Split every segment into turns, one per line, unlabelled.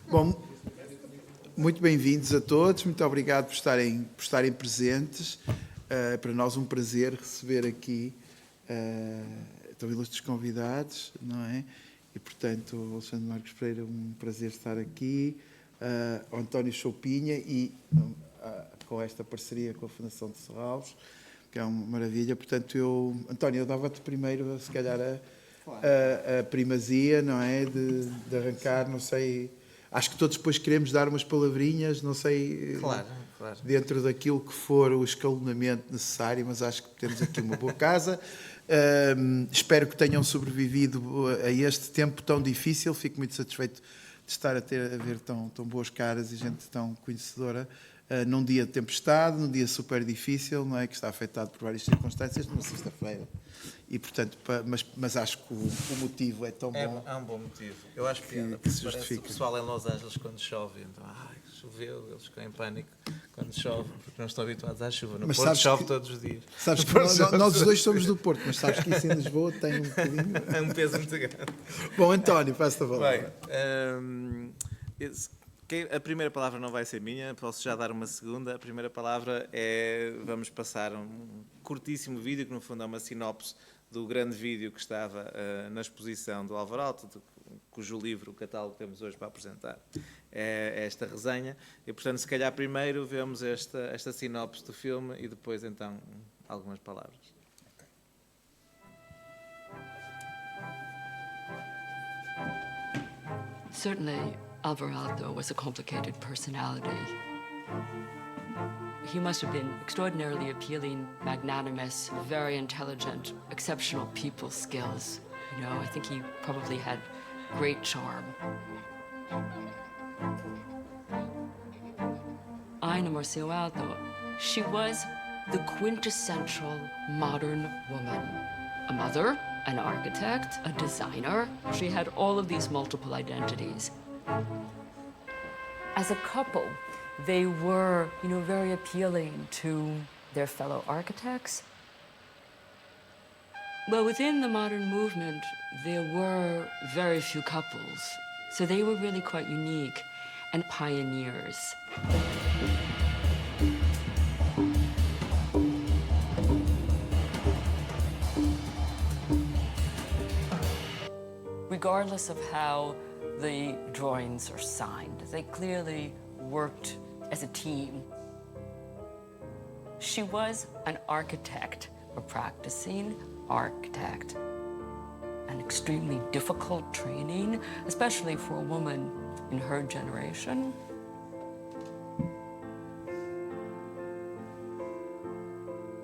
Bom, muito bem-vindos a todos, muito obrigado por estarem presentes. Para nós um prazer receber aqui tão ilustres convidados, não é? E, portanto, o Alexandre Marcos Pereira, um prazer estar aqui. O António Choupinha e com esta parceria com a Fundação de Serralves, que é uma maravilha. Portanto, António, eu dava-te primeiro, se calhar, a primazia, não é? De arrancar, não sei... Acho que todos depois queremos dar umas palavrinhas, não sei,
claro.
Dentro daquilo que for o escalonamento necessário, mas acho que temos aqui uma boa casa. Espero que tenham sobrevivido a este tempo tão difícil. Fico muito satisfeito de estar a ver tão boas caras e gente tão conhecedora num dia de tempestade, num dia super difícil, não é? Que está afetado por várias circunstâncias, numa sexta-feira. E, portanto, mas acho que o motivo é tão bom.
É um bom motivo. Eu acho piada, porque parece o pessoal em Los Angeles quando chove. Então, choveu, eles ficam em pânico quando chove, porque não estão habituados à chuva. No Porto chove todos os dias.
Sabes que nós os dois somos do Porto, mas sabes que isso em Lisboa tem um bocadinho...
É um peso muito grande.
Bom, António, passo-te a palavra.
A primeira palavra não vai ser minha, posso já dar uma segunda. A primeira palavra vamos passar um curtíssimo vídeo, que no fundo é uma sinopse do grande vídeo que estava na exposição do Álvaro Alto, cujo livro, o catálogo que temos hoje para apresentar, é esta resenha. E, portanto, se calhar primeiro vemos esta sinopse do filme e depois, então, algumas palavras.
Certainly, Álvaro Alto was a complicated personality. He must have been extraordinarily appealing, magnanimous, very intelligent, exceptional people skills. You know, I think he probably had great charm. Aina Marcio Alto, she was the quintessential modern woman. A mother, an architect, a designer. She had all of these multiple identities. As a couple, they were, very appealing to their fellow architects. Well, within the modern movement, there were very few couples, so they were really quite unique and pioneers. Regardless of how the drawings are signed, they clearly worked as a team. She was an architect, a practicing architect. An extremely difficult training, especially for a woman in her generation.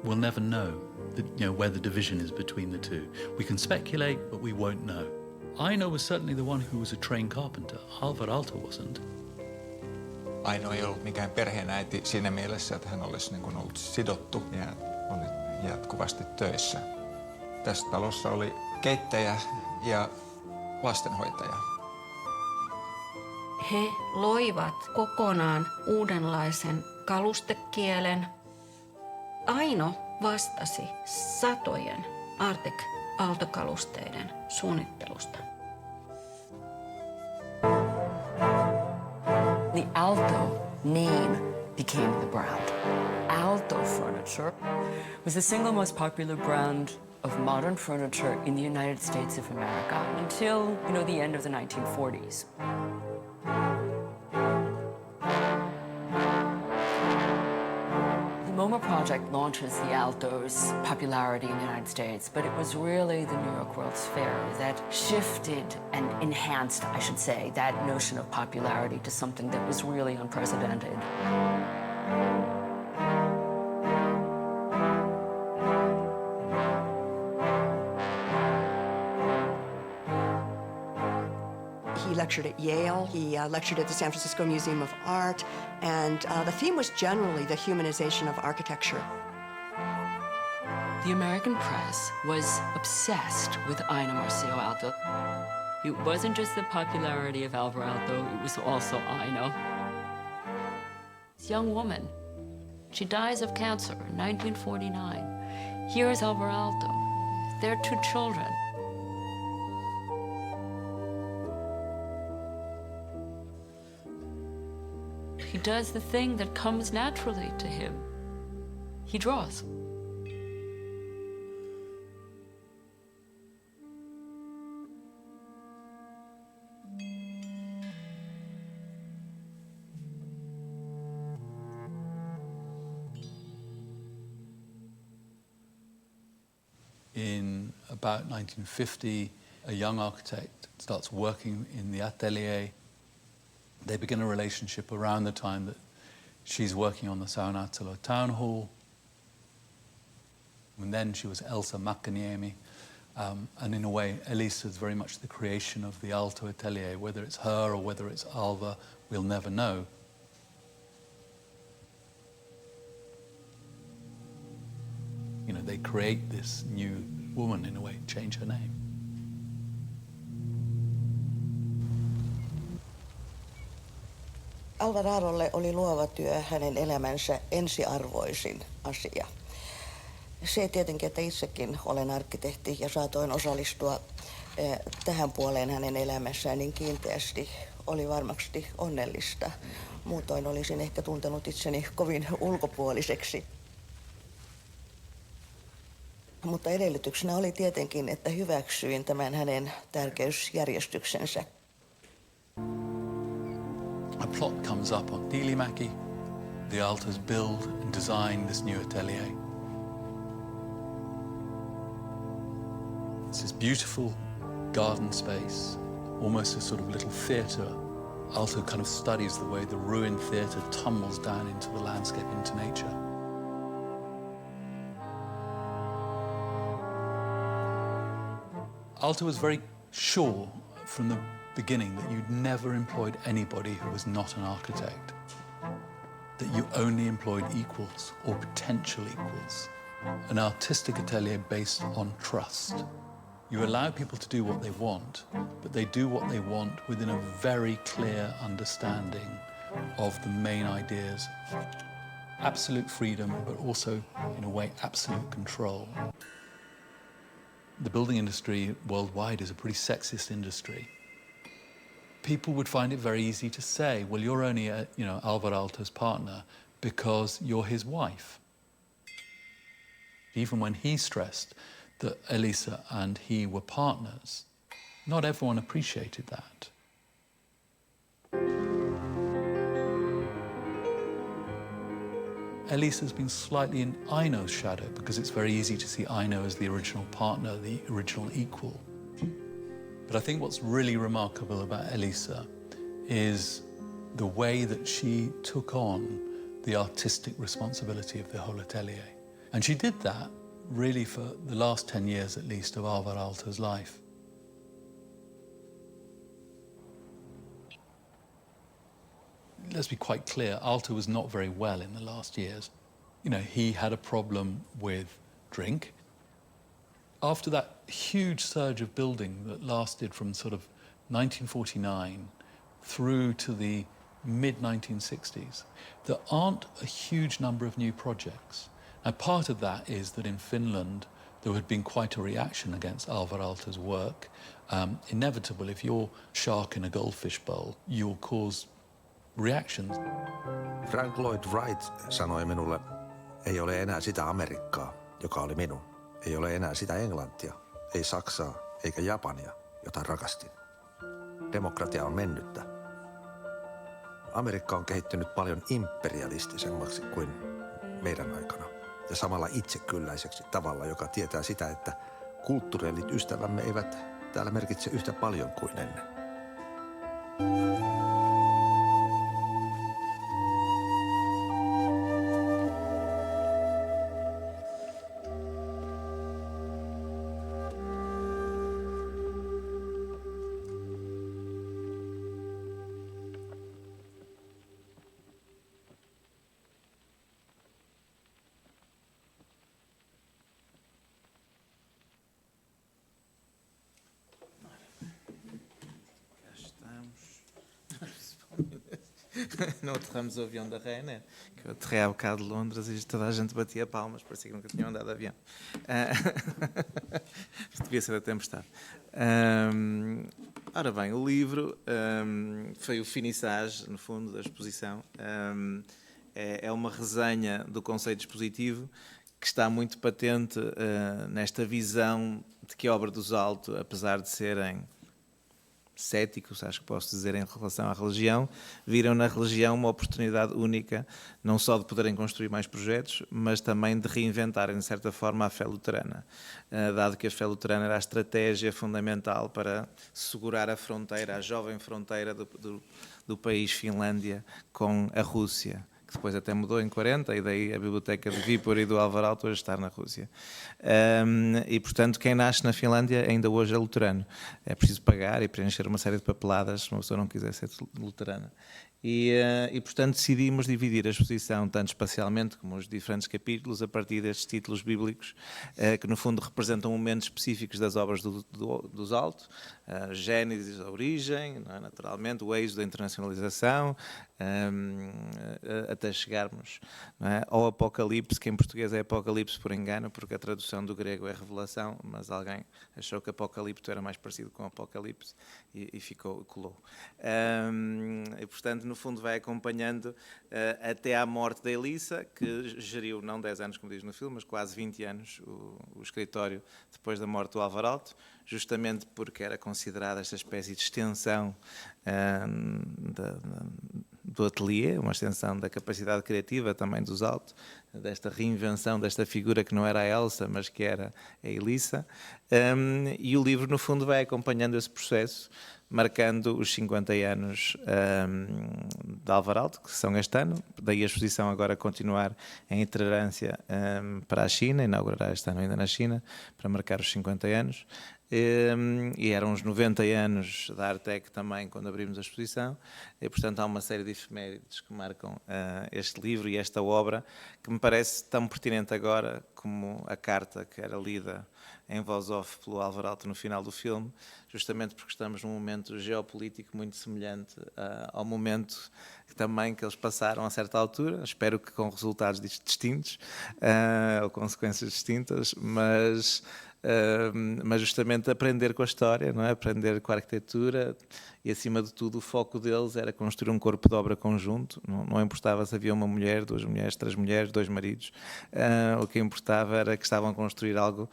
We'll never know where the division is between the two. We can speculate, but we won't know. Aina was certainly the one who was a trained carpenter. Álvaro Alto wasn't.
Aino ei ollut mikään perheenäiti siinä mielessä, että hän olisi ollut sidottu ja oli jatkuvasti töissä. Tässä talossa oli keittäjä ja lastenhoitaja.
He loivat kokonaan uudenlaisen kalustekielen. Aino vastasi satojen Arctic Alto-kalusteiden suunnittelusta.
The Alto name became the brand. Alto furniture was the single most popular brand of modern furniture in the United States of America until, the end of the 1940s. The MoMA project launches the Alto's popularity in the United States, but it was really the New York World's Fair that shifted and enhanced, I should say, that notion of popularity to something that was really unprecedented.
He lectured at Yale, he lectured at the San Francisco Museum of Art, and the theme was generally the humanization of architecture.
The American press was obsessed with Aina Marcio Alto. It wasn't just the popularity of Álvaro Alto, it was also Aina. This young woman, she dies of cancer in 1949. Here's Álvaro Alto. Their two children. He does the thing that comes naturally to him. He draws.
In about 1950, a young architect starts working in the atelier. They begin a relationship around the time that she's working on the Saunatsalo town hall. And then she was Elsa Makaniemi. And in a way, Elisa is very much the creation of the Aalto atelier. Whether it's her or whether it's Alva, we'll never know. You know, they create this new woman in a way, change her name.
Alvaradolle oli luova työ hänen elämänsä ensiarvoisin asia. Se tietenkin, että itsekin olen arkkitehti ja saatoin osallistua tähän puoleen hänen elämässään niin kiinteästi, oli varmasti onnellista. Muutoin olisin ehkä tuntenut itseni kovin ulkopuoliseksi. Mutta edellytyksenä oli tietenkin, että hyväksyin tämän hänen tärkeysjärjestyksensä.
A plot comes up on Tiilimäki. The Aaltos build and design this new atelier. It's this beautiful garden space, almost a sort of little theatre. Aalto kind of studies the way the ruined theatre tumbles down into the landscape, into nature. Aalto was very sure from the beginning that you'd never employed anybody who was not an architect, that you only employed equals or potential equals, an artistic atelier based on trust. You allow people to do what they want, but they do what they want within a very clear understanding of the main ideas. Absolute freedom, but also, in a way, absolute control. The building industry worldwide is a pretty sexist industry. People would find it very easy to say, well, you're only Alvar Aalto's partner because you're his wife. Even when he stressed that Elisa and he were partners, not everyone appreciated that. Elisa's been slightly in Aino's shadow because it's very easy to see Aino as the original partner, the original equal. But I think what's really remarkable about Elisa is the way that she took on the artistic responsibility of the whole atelier. And she did that really for the last 10 years at least of Alvar Aalto's life. Let's be quite clear, Aalto was not very well in the last years. You know, he had a problem with drink. After that huge surge of building that lasted from sort of 1949 through to the mid-1960s, there aren't a huge number of new projects. Now, part of that is that in Finland, there had been quite a reaction against Alvar Aalto's work. Inevitable, if you're a shark in a goldfish bowl, you'll cause reactions.
Frank Lloyd Wright sanoi minulle, ei ole enää sitä Amerikkaa, joka oli minun. Ei ole enää sitä Englantia, ei Saksaa eikä Japania, jota rakastin. Demokratia on mennyttä. Amerikka on kehittynyt paljon imperialistisemmaksi kuin meidän aikana. Ja samalla itsekylläiseksi tavalla, joka tietää sitä, että kulttuurillit ystävämme eivät täällä merkitse yhtä paljon kuin ennen.
No outro ramos do avião da Ryanair, que eu aterrei há bocado de Londres e toda a gente batia palmas, parecia que nunca tinham andado de avião. Devia ser a tempestade. Ora bem, o livro foi o finissage, no fundo, da exposição. É uma resenha do conceito expositivo que está muito patente nesta visão de que a obra dos Aalto, apesar de serem céticos, acho que posso dizer, em relação à religião, viram na religião uma oportunidade única, não só de poderem construir mais projetos, mas também de reinventarem, de certa forma, a fé luterana, dado que a fé luterana era a estratégia fundamental para segurar a fronteira, a jovem fronteira do país Finlândia com a Rússia, que depois até mudou em 40, e daí a biblioteca de Viipuri e do Alvar Aalto hoje está na Rússia. E, portanto, quem nasce na Finlândia ainda hoje é luterano. É preciso pagar e preencher uma série de papeladas se uma pessoa não quiser ser luterana. E, portanto, decidimos dividir a exposição, tanto espacialmente como os diferentes capítulos, a partir destes títulos bíblicos, que no fundo representam momentos específicos das obras dos Aalto, Gênesis, a origem, não é? Naturalmente, o êxodo, a internacionalização, até chegarmos, não é? Ao Apocalipse, que em português é Apocalipse por engano, porque a tradução do grego é revelação, mas alguém achou que Apocalipto era mais parecido com Apocalipse e colou. E, portanto, no fundo vai acompanhando até à morte da Elissa, que geriu não 10 anos, como diz no filme, mas quase 20 anos o escritório depois da morte do Alvar Aalto, justamente porque era considerada esta espécie de extensão do ateliê, uma extensão da capacidade criativa também dos Aalto, desta reinvenção desta figura que não era a Elsa, mas que era a Elissa. E o livro, no fundo, vai acompanhando esse processo, marcando os 50 anos de Alvar Aalto, que são este ano, daí a exposição agora continuar em itinerância para a China, inaugurará este ano ainda na China, para marcar os 50 anos. E eram os 90 anos da Artec também quando abrimos a exposição, e portanto há uma série de efemérides que marcam este livro e esta obra, que me parece tão pertinente agora como a carta que era lida em voz off pelo Alvar Aalto no final do filme, justamente porque estamos num momento geopolítico muito semelhante ao momento também que eles passaram a certa altura, espero que com resultados distintos ou consequências distintas, mas justamente aprender com a história, não é? Aprender com a arquitetura, e acima de tudo o foco deles era construir um corpo de obra conjunto, não importava se havia uma mulher, 2 mulheres, 3 mulheres, 2 maridos, o que importava era que estavam a construir algo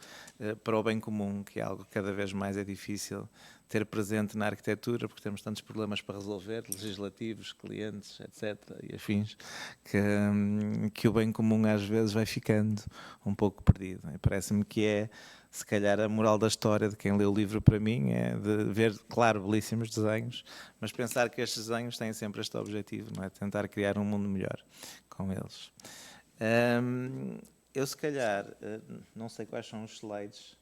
para o bem comum, que é algo que cada vez mais é difícil ter presente na arquitetura, porque temos tantos problemas para resolver, legislativos, clientes, etc., e afins, que o bem comum às vezes vai ficando um pouco perdido. E parece-me que é, se calhar, a moral da história de quem lê o livro para mim, é de ver, claro, belíssimos desenhos, mas pensar que estes desenhos têm sempre este objetivo, não é? Tentar criar um mundo melhor com eles. Eu, se calhar, não sei quais são os slides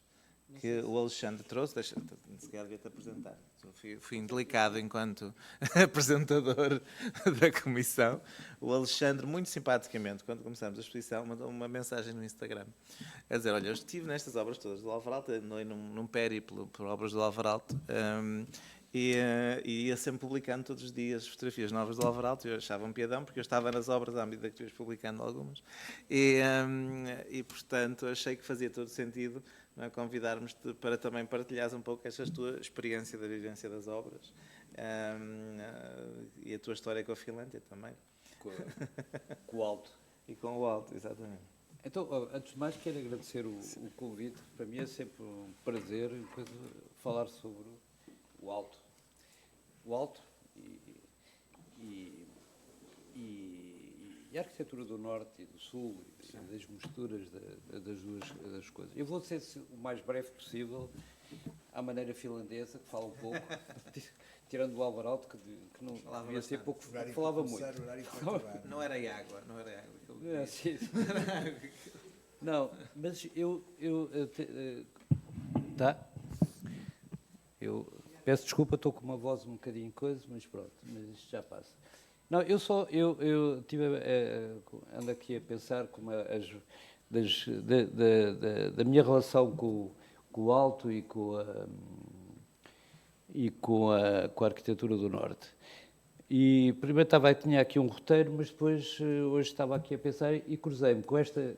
que o Alexandre trouxe, se calhar devia-te apresentar. Fui indelicado enquanto apresentador da comissão. O Alexandre, muito simpaticamente, quando começámos a exposição, mandou uma mensagem no Instagram a dizer: olha, eu estive nestas obras todas do Alvar Aalto, num périplo por obras do Alvar Aalto, e ia sempre publicando todos os dias fotografias novas do Alvar Aalto. Eu achava um piadão, porque eu estava nas obras à medida que tu ias publicando algumas, e portanto achei que fazia todo sentido, não é, convidar-me-te para também partilhares um pouco esta tua experiência da vivência das obras, e a tua história com a Finlândia também.
Com o Aalto.
E com o Aalto, exatamente.
Então, antes de mais, quero agradecer o convite. Para mim é sempre um prazer falar sobre o Aalto. O Aalto e a arquitetura do Norte e do Sul, e das misturas das coisas. Eu vou ser o mais breve possível, à maneira finlandesa, que fala um pouco, tirando o Alvar Aalto, que não devia ser pouco, falava muito.
Não era água, não era água.
Não, mas eu peço desculpa, estou com uma voz um bocadinho coisa, mas pronto, mas isto já passa. Não, eu ando aqui a pensar como da minha relação com o Aalto e com a arquitetura do Norte. E primeiro tinha aqui um roteiro, mas depois hoje estava aqui a pensar e cruzei-me com esta,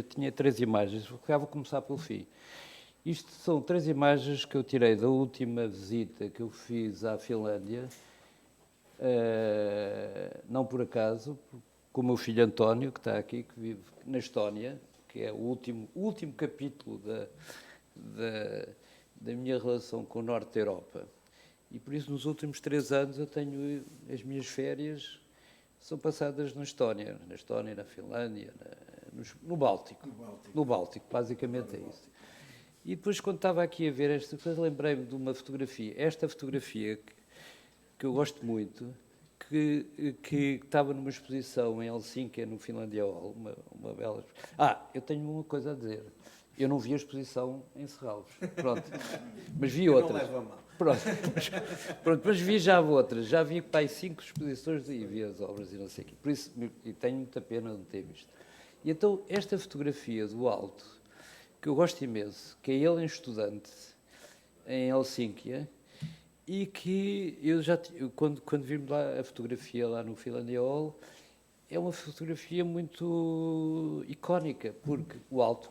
tinha 3 imagens, vou começar pelo fim. Isto são 3 imagens que eu tirei da última visita que eu fiz à Finlândia, não por acaso, com o meu filho António, que está aqui, que vive na Estónia, que é o último capítulo da minha relação com o Norte da Europa. E por isso, nos últimos 3 anos, eu tenho as minhas férias são passadas na Estónia, na Finlândia, no Báltico. No Báltico, basicamente é isso. E depois, quando estava aqui a ver esta coisa, lembrei-me de uma fotografia. Esta fotografia, que eu gosto muito, que estava numa exposição em Helsínquia, no Finlandia Hall, uma bela... eu tenho uma coisa a dizer. Eu não vi a exposição em Serralves, pronto. Mas vi outras.
Não leva a mal.
Pronto, mas vi já outras. Já vi para aí 5 exposições e vi as obras e não sei o quê. Por isso, e tenho muita pena de não ter visto. E então, esta fotografia do alto, que eu gosto imenso, que é ele em estudante, em Helsínquia, e que quando vimos lá a fotografia lá no Finlandia Hall, é uma fotografia muito icónica, porque o alto,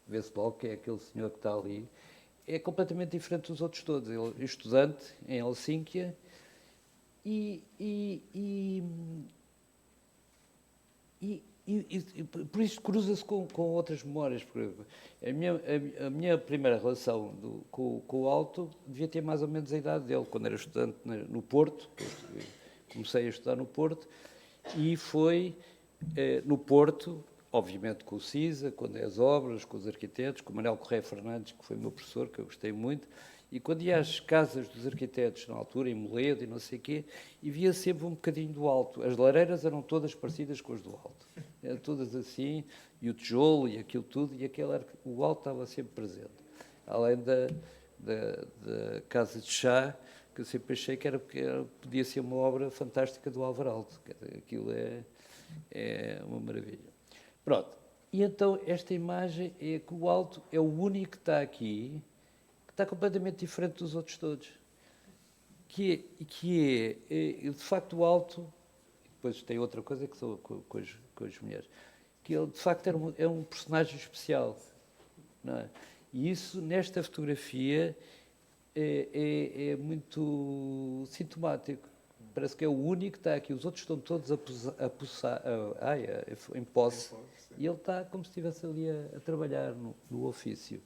vê-se logo que é aquele senhor que está ali, é completamente diferente dos outros todos. Ele é estudante em Helsínquia e por isso cruza-se com outras memórias. A minha primeira relação com o alto devia ter mais ou menos a idade dele, quando era estudante no Porto. Comecei a estudar no Porto e foi no Porto, obviamente com o CISA, com as obras, com os arquitetos, com o Manuel Correia Fernandes, que foi meu professor, que eu gostei muito, e quando ia às casas dos arquitetos na altura, em Moledo e não sei o quê, e via sempre um bocadinho do alto. As lareiras eram todas parecidas com as do alto. Eram todas assim, e o tijolo e aquilo tudo, e o alto estava sempre presente. Além da Casa de Chá, que eu sempre achei que podia ser uma obra fantástica do Alvaraldo. Aquilo é uma maravilha. Pronto, e então esta imagem é que o alto é o único que está aqui, que está completamente diferente dos outros todos. Que é de facto, o alto, e depois tem outra coisa que são com as mulheres, que ele de facto é um personagem especial. Não é? E isso, nesta fotografia, é muito sintomático. Parece que é o único que está aqui. Os outros estão todos em posse. E ele está como se estivesse ali a trabalhar no ofício.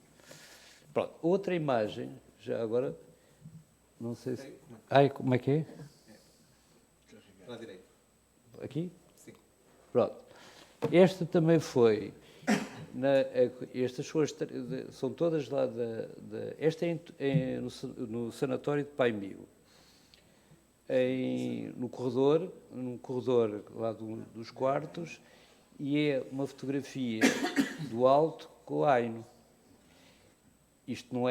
Pronto. Outra imagem, já agora, não sei se... como é que é?
Para a direita.
Aqui?
Sim.
Pronto. Esta também foi... estas são todas lá esta é no sanatório de Pai Mio. Num corredor lá dos quartos, e é uma fotografia do alto com o Aino. Isto não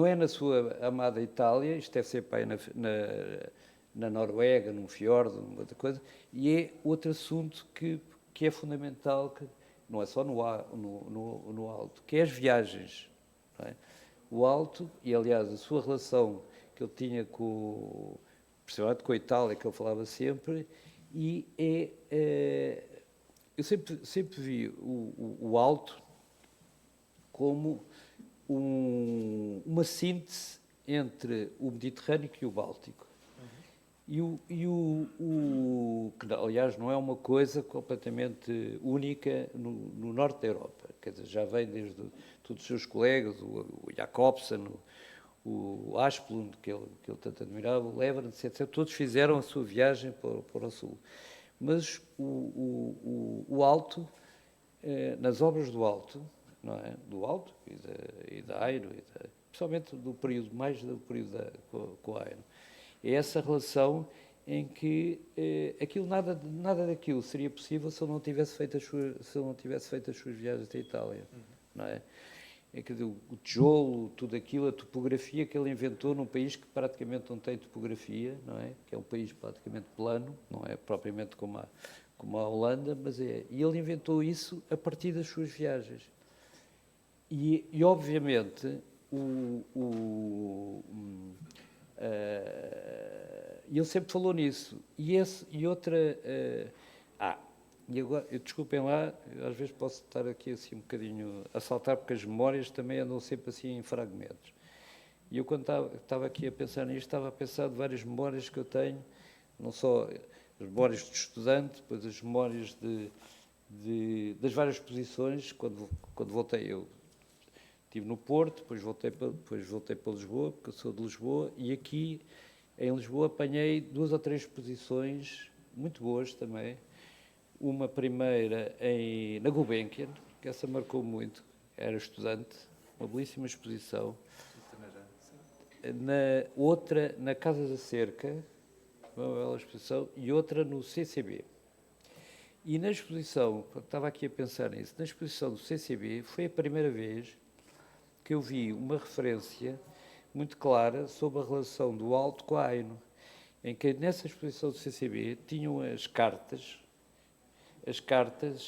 é na sua amada Itália, isto deve ser para aí na Noruega, num fiordo, outra coisa, e é outro assunto que é fundamental, que não é só no alto, que é as viagens. Não é? O alto, e aliás a sua relação que ele tinha principalmente com a Itália, que ele falava sempre, e eu sempre vi o alto como uma síntese entre o Mediterrâneo e o Báltico. Que, aliás, não é uma coisa completamente única no norte da Europa. Quer dizer, já vem desde todos os seus colegas, o Jacobsen, o Asplund, que ele tanto admirava, o Leverance, etc. Todos fizeram a sua viagem para o sul. Mas o alto, nas obras do alto, não é? Do alto e da Aino, principalmente do período com a Aino, é essa relação em que nada daquilo seria possível se ele não tivesse feito as suas viagens à Itália, não é? Quer dizer, o tijolo, tudo aquilo, a topografia que ele inventou num país que praticamente não tem topografia, não é? Que é um país praticamente plano, não é propriamente como a Holanda, mas é. E ele inventou isso a partir das suas viagens. E obviamente, ele sempre falou nisso. E agora, desculpem lá, eu às vezes posso estar aqui assim um bocadinho a saltar, porque as memórias também andam sempre assim em fragmentos. E eu, quando estava aqui a pensar nisto, estava a pensar de várias memórias que eu tenho, não só as memórias de estudante, depois as memórias das várias posições. Quando voltei, eu estive no Porto, depois voltei para Lisboa, porque eu sou de Lisboa, e aqui em Lisboa apanhei 2 ou 3 posições muito boas também. Uma primeira na Gulbenkian, que essa marcou muito, era estudante, uma belíssima exposição. Outra na Casa da Cerca, uma bela exposição, e outra no CCB. E na exposição, estava aqui a pensar nisso, na exposição do CCB foi a primeira vez que eu vi uma referência muito clara sobre a relação do Alto com a Aino, em que nessa exposição do CCB tinham as cartas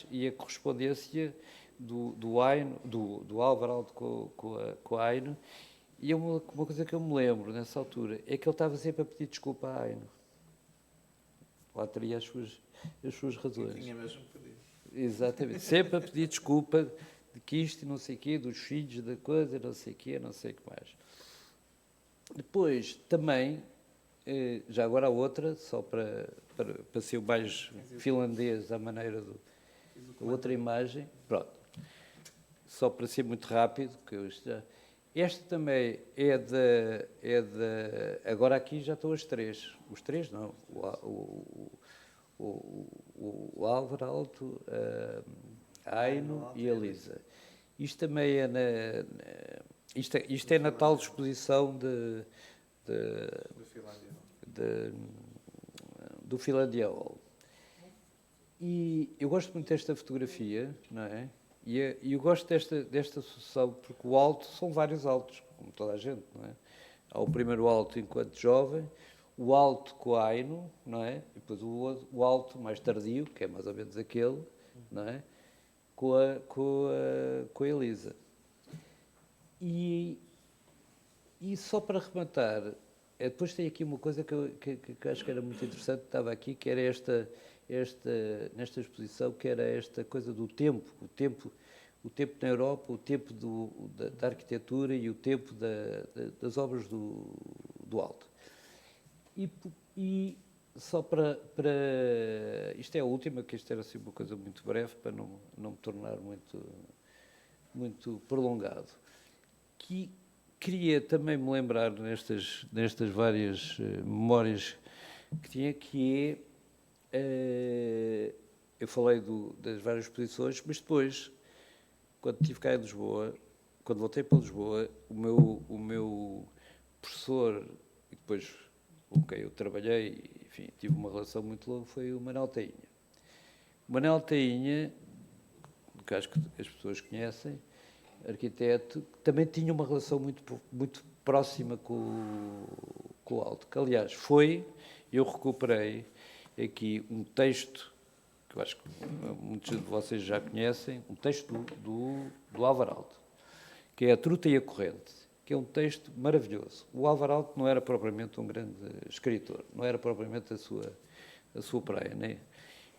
e a correspondência do Aino, do Álvaro Alto com a Aino. E uma coisa que eu me lembro nessa altura é que ele estava sempre a pedir desculpa à Aino. Lá teria as suas razões.
Tinha mesmo pedido.
Exatamente, sempre a pedir desculpa de que isto e não sei o quê, dos filhos, da coisa, não sei o quê, não sei o que mais. Depois, também, já agora a outra, só para ser o mais finlandês à maneira da outra imagem, pronto. Só para ser muito rápido, que eu já... Esta também é da... Agora aqui já estão as 3. Os 3 não. O Álvaro Alto, a Aino e a Lisa. Isto também é isto é na tal exposição do Finlandia Hall. E eu gosto muito desta fotografia, não é? E eu gosto desta associação, porque o alto são vários altos, como toda a gente, não é? Há o primeiro alto enquanto jovem, o alto com a Aino, não é? E depois o alto mais tardio, que é mais ou menos aquele, não é? Com a Elisa. E só para rematar, depois tem aqui uma coisa que eu acho que era muito interessante, que estava aqui, que era nesta exposição, que era esta coisa do tempo, o tempo na Europa, o tempo da arquitetura e o tempo das obras do Alto. E só para... Isto é a última, que isto era assim uma coisa muito breve, para não me tornar muito prolongado. Que queria também me lembrar nestas várias memórias que tinha, que eu falei das várias exposições, mas depois, quando estive cá em Lisboa, quando voltei para Lisboa, o meu professor, e depois com quem eu trabalhei, enfim, tive uma relação muito longa, foi o Manuel Tainha. O Manuel Tainha, que acho que as pessoas conhecem, arquiteto, que também tinha uma relação muito próxima com o Alto, que aliás eu recuperei aqui um texto, que eu acho que muitos de vocês já conhecem, um texto do Álvaro Alto, que é A Truta e a Corrente, que é um texto maravilhoso. O Álvaro Alto não era propriamente um grande escritor, não era propriamente a sua praia,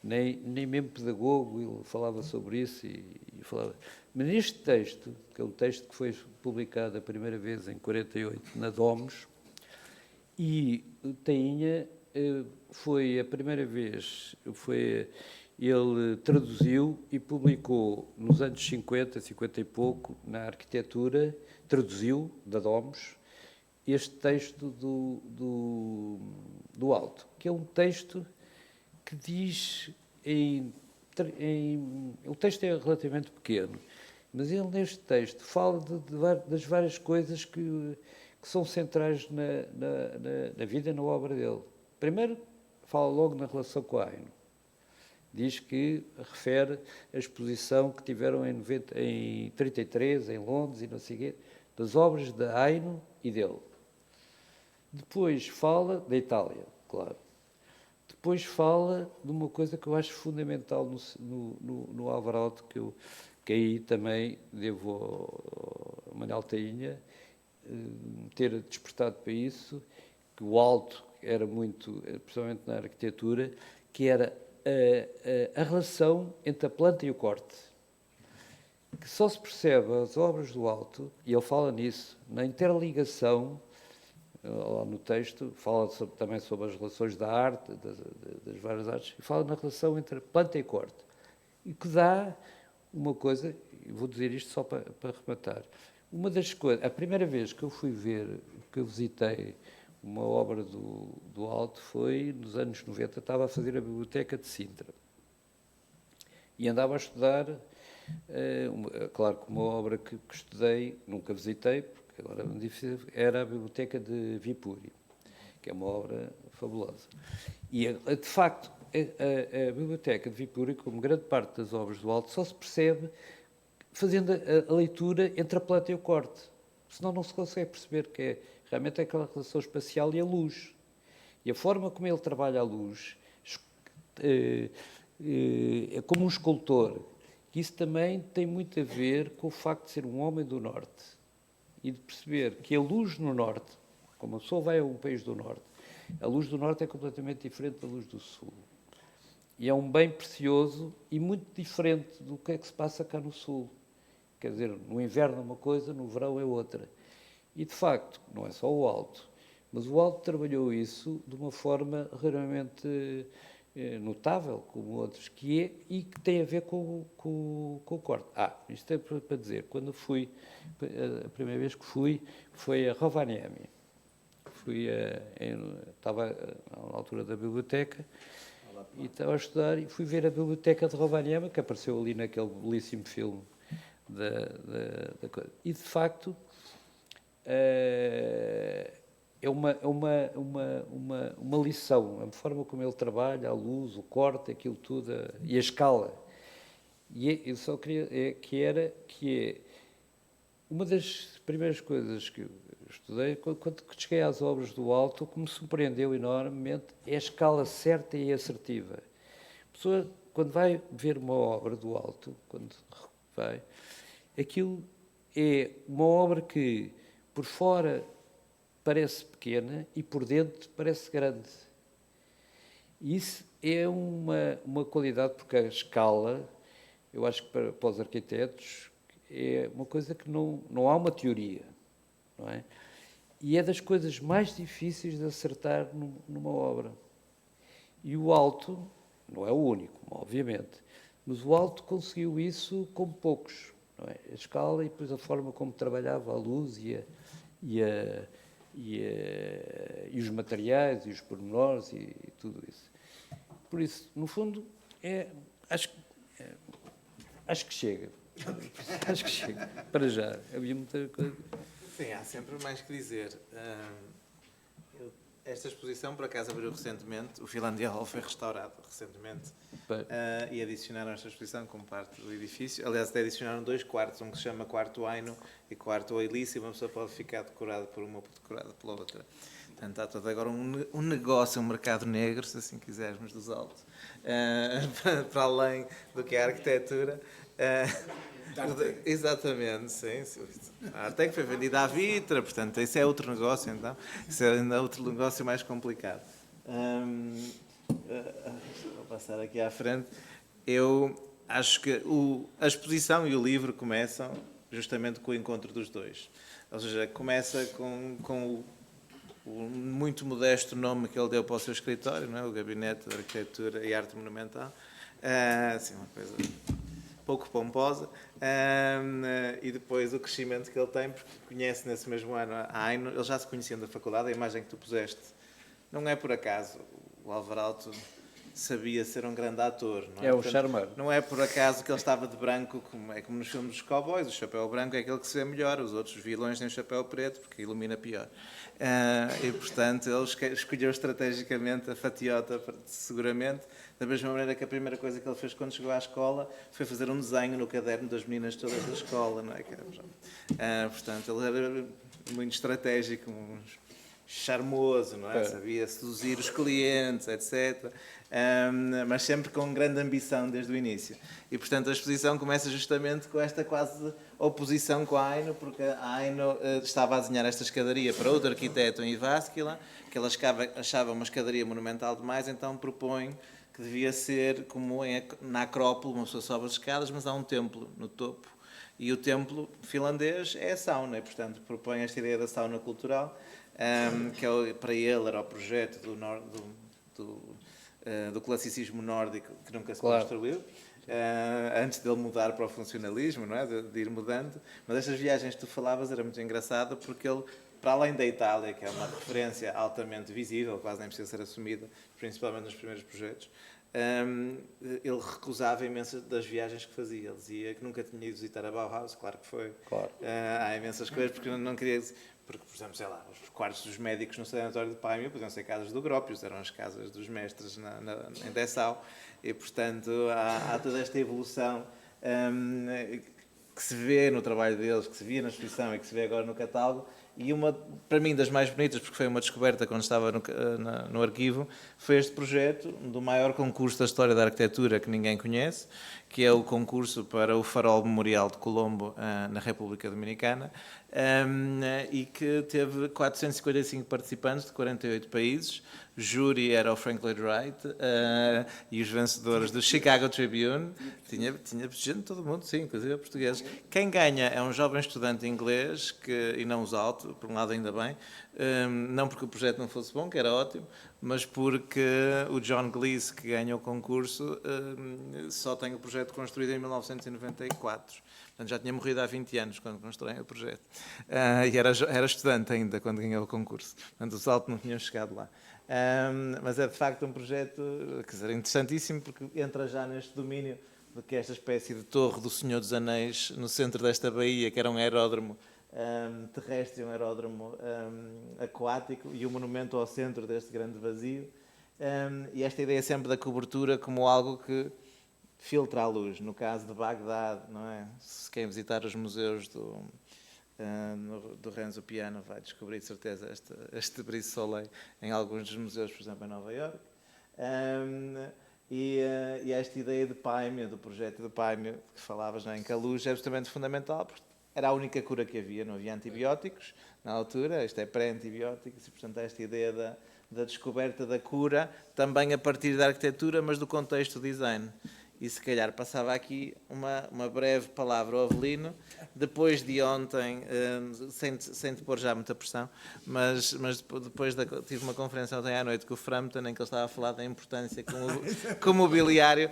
nem mesmo pedagogo, ele falava sobre isso e falava. Mas neste texto, que é um texto que foi publicado a primeira vez em 48 na Domus, e Tainha foi a primeira vez, ele traduziu e publicou nos anos 50 e pouco, na arquitetura, traduziu da Domus este texto do Alto, que é um texto que diz o texto é relativamente pequeno, mas ele neste texto fala das várias coisas que são centrais na vida e na obra dele. Primeiro, fala logo na relação com a Aino. Diz que refere a exposição que tiveram em 33, em Londres, e não sei o quê, das obras da Aino e dele. Depois fala da Itália, claro. Depois fala de uma coisa que eu acho fundamental no Álvaro Alto, que aí também devo ao Manuel Tainha ter despertado para isso, que o Alto era muito, principalmente na arquitetura, que era a relação entre a planta e o corte, que só se percebe as obras do Alto, e ele fala nisso, na interligação, lá no texto, fala também sobre as relações da arte, das várias artes, e fala na relação entre planta e corte, e que dá uma coisa, e vou dizer isto só para rematar, uma das coisas, a primeira vez que eu fui ver, que eu visitei uma obra do Alto foi nos anos 90, estava a fazer a Biblioteca de Sintra. E andava a estudar, claro que uma obra que estudei, nunca visitei, porque agora é muito difícil, era a Biblioteca de Viipuri, que é uma obra fabulosa. E, de facto, a Biblioteca de Viipuri, como grande parte das obras do Alto, só se percebe fazendo a leitura entre a planta e o corte. Senão não se consegue perceber que é realmente aquela relação espacial e a luz. E a forma como ele trabalha a luz é como um escultor. Isso também tem muito a ver com o facto de ser um homem do Norte e de perceber que a luz no Norte, como a pessoa vai a um país do Norte, a luz do Norte é completamente diferente da luz do Sul. E é um bem precioso e muito diferente do que é que se passa cá no Sul. Quer dizer, no inverno é uma coisa, no verão é outra. E, de facto, não é só o Alto, mas o Alto trabalhou isso de uma forma raramente notável, como outros, e que tem a ver com o corte. Isto é para dizer, quando fui, a primeira vez que fui, foi a Rovaniemi. Estava na altura da biblioteca, e estava a estudar, e fui ver a Biblioteca de Rovaniemi, que apareceu ali naquele belíssimo filme da coisa. E, de facto, é uma lição, a forma como ele trabalha, a luz, o corte, aquilo tudo, e a escala. E eu só queria que é uma das primeiras coisas que eu estudei, quando cheguei às obras do Alto, o que me surpreendeu enormemente é a escala certa e assertiva. A pessoa, quando vai ver uma obra do Alto, aquilo é uma obra que, por fora, parece pequena e por dentro parece grande. E isso é uma qualidade, porque a escala, eu acho que para os arquitetos, é uma coisa que não há uma teoria, não é? E é das coisas mais difíceis de acertar numa obra. E o Alto, não é o único, obviamente, mas o Alto conseguiu isso como poucos, não é? A escala e depois a forma como trabalhava a luz e os materiais e os pormenores e tudo isso. Por isso, no fundo, acho que chega. Acho que chega. Para já. Havia muita coisa.
Sim, há sempre mais que dizer. Esta exposição, por acaso, abriu recentemente. O Finlandia Hall foi restaurado recentemente. E adicionaram esta exposição como parte do edifício. Aliás, até adicionaram 2 quartos, um que se chama Quarto Aino e Quarto Oilice, e uma pessoa pode ficar decorada por uma ou decorada pela outra. Portanto, está todo agora um negócio, um mercado negro, se assim quisermos, dos Altos, para além do que é a arquitetura. Exatamente, sim. A arte é que foi vendida à Vitra, portanto, isso é outro negócio, então. Isso é ainda outro negócio mais complicado. Vou passar aqui à frente. Eu acho que a exposição e o livro começam justamente com o encontro dos dois. Ou seja, começa com o muito modesto nome que ele deu para o seu escritório, não é? O Gabinete de Arquitetura e Arte Monumental. Assim, uma coisa pouco pomposa, e depois o crescimento que ele tem, porque conhece nesse mesmo ano a Aino. Eles já se conheciam da faculdade. A imagem que tu puseste não é por acaso. O Alvaralto sabia ser um grande ator, não é?
É um charmeiro.
Não é por acaso que ele estava de branco, como nos filmes dos cowboys. O chapéu branco é aquele que se vê melhor, os outros vilões têm o chapéu preto porque ilumina pior. E portanto ele escolheu estrategicamente a fatiota, seguramente, da mesma maneira que a primeira coisa que ele fez quando chegou à escola foi fazer um desenho no caderno das meninas todas da escola, não é? Portanto, ele era muito estratégico, charmoso, não é? Sabia seduzir os clientes, etc. Mas sempre com grande ambição desde o início. E, portanto, a exposição começa justamente com esta quase oposição com a Aino, porque a Aino estava a desenhar esta escadaria para outro arquiteto em Jyväskylä, que ele achava uma escadaria monumental demais, então propõe que que devia ser como na Acrópole, uma pessoa sobe as escadas, mas há um templo no topo. E o templo finlandês é a sauna, e, portanto, propõe esta ideia da sauna cultural, que para ele era o projeto do classicismo nórdico que nunca se construiu, antes dele mudar para o funcionalismo, não é? De ir mudando. Mas estas viagens que tu falavas era muito engraçado, porque ele, para além da Itália, que é uma referência altamente visível, quase nem precisa ser assumida, principalmente nos primeiros projetos, ele recusava imensas das viagens que fazia. Ele dizia que nunca tinha ido visitar a Bauhaus, claro que foi.
Claro.
Há imensas coisas, porque não queria... Porque, por exemplo, sei lá, os quartos dos médicos no sanatório de Paimio podiam ser casas do Grópios, eram as casas dos mestres em Dessau, e, portanto, há toda esta evolução que se vê no trabalho deles, que se via na exposição e que se vê agora no catálogo. E uma, para mim, das mais bonitas, porque foi uma descoberta quando estava no arquivo, foi este projeto do maior concurso da história da arquitetura que ninguém conhece, que é o concurso para o Farol Memorial de Colombo, na República Dominicana, e que teve 455 participantes de 48 países. O júri era o Frank Lloyd Wright, e os vencedores do Chicago Tribune. Tinha gente de todo o mundo, sim, inclusive portugueses. Quem ganha é um jovem estudante inglês, e não os alto, por um lado ainda bem, não porque o projeto não fosse bom, que era ótimo, mas porque o John Glees, que ganha o concurso, só tem o projeto construído em 1994. Portanto, já tinha morrido há 20 anos quando constroem o projeto. E era estudante ainda quando ganhou o concurso. Portanto, os altos não tinham chegado lá. Mas é de facto um projeto, quer dizer, interessantíssimo, porque entra já neste domínio de que esta espécie de torre do Senhor dos Anéis no centro desta baía, que era um aeródromo terrestre, um aeródromo aquático, e o monumento ao centro deste grande vazio. E esta ideia sempre da cobertura como algo que filtra a luz. No caso de Bagdade, não é? Se quem visitar os museus do Renzo Piano vai descobrir de certeza este brise soleil em alguns dos museus, por exemplo, em Nova Iorque. E esta ideia de Paimio, do projeto de Paimio, que falavas, não é? Em que a luz é absolutamente fundamental, porque era a única cura que havia, não havia antibióticos na altura, isto é pré-antibióticos, e portanto esta ideia da descoberta da cura, também a partir da arquitetura, mas do contexto do design. E se calhar passava aqui uma breve palavra ao Avelino, depois de ontem, sem te pôr já muita pressão, mas depois tive uma conferência ontem à noite com o Frampton, em que ele estava a falar da importância que o mobiliário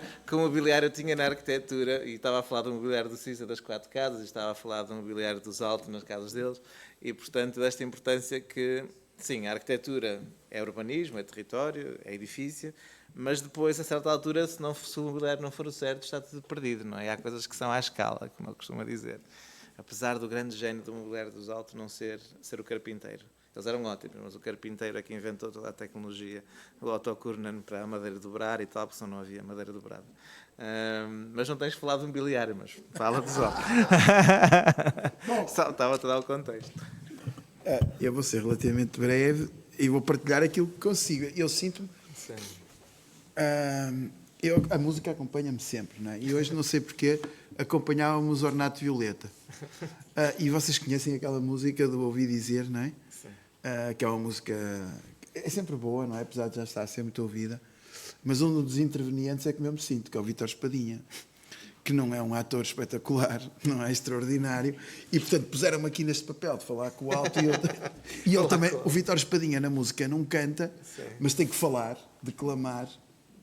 tinha na arquitetura, e estava a falar do mobiliário do Cisa das 4 casas, e estava a falar do mobiliário dos Altos nas casas deles, e portanto desta importância que, sim, a arquitetura é urbanismo, é território, é edifício, mas depois, a certa altura, se o mobiliário não for o certo, está tudo perdido, não é? Há coisas que são à escala, como eu costumo dizer. Apesar do grande gênio do mobiliário dos Altos não ser o carpinteiro. Eles eram ótimos, mas o carpinteiro é que inventou toda a tecnologia, o autocurnan para a madeira dobrar e tal, porque senão não havia madeira dobrada. Mas não tens falado de mobiliário, mas fala de só. Estava a dar o contexto.
Eu vou ser relativamente breve e vou partilhar aquilo que consigo. Eu sinto-me... a música acompanha-me sempre, não é? E hoje, não sei porquê, acompanhávamos Ornato Violeta. E vocês conhecem aquela música do Ouvi Dizer, não é? Que é uma música... É sempre boa, não é? Apesar de já estar a ser muito ouvida. Mas um dos intervenientes é que eu me sinto, que é o Vítor Espadinha, que não é um ator espetacular, não é extraordinário, e portanto puseram-me aqui neste papel de falar com o alto, e ele também, o Vítor Espadinha na música não canta, mas tem que falar, declamar,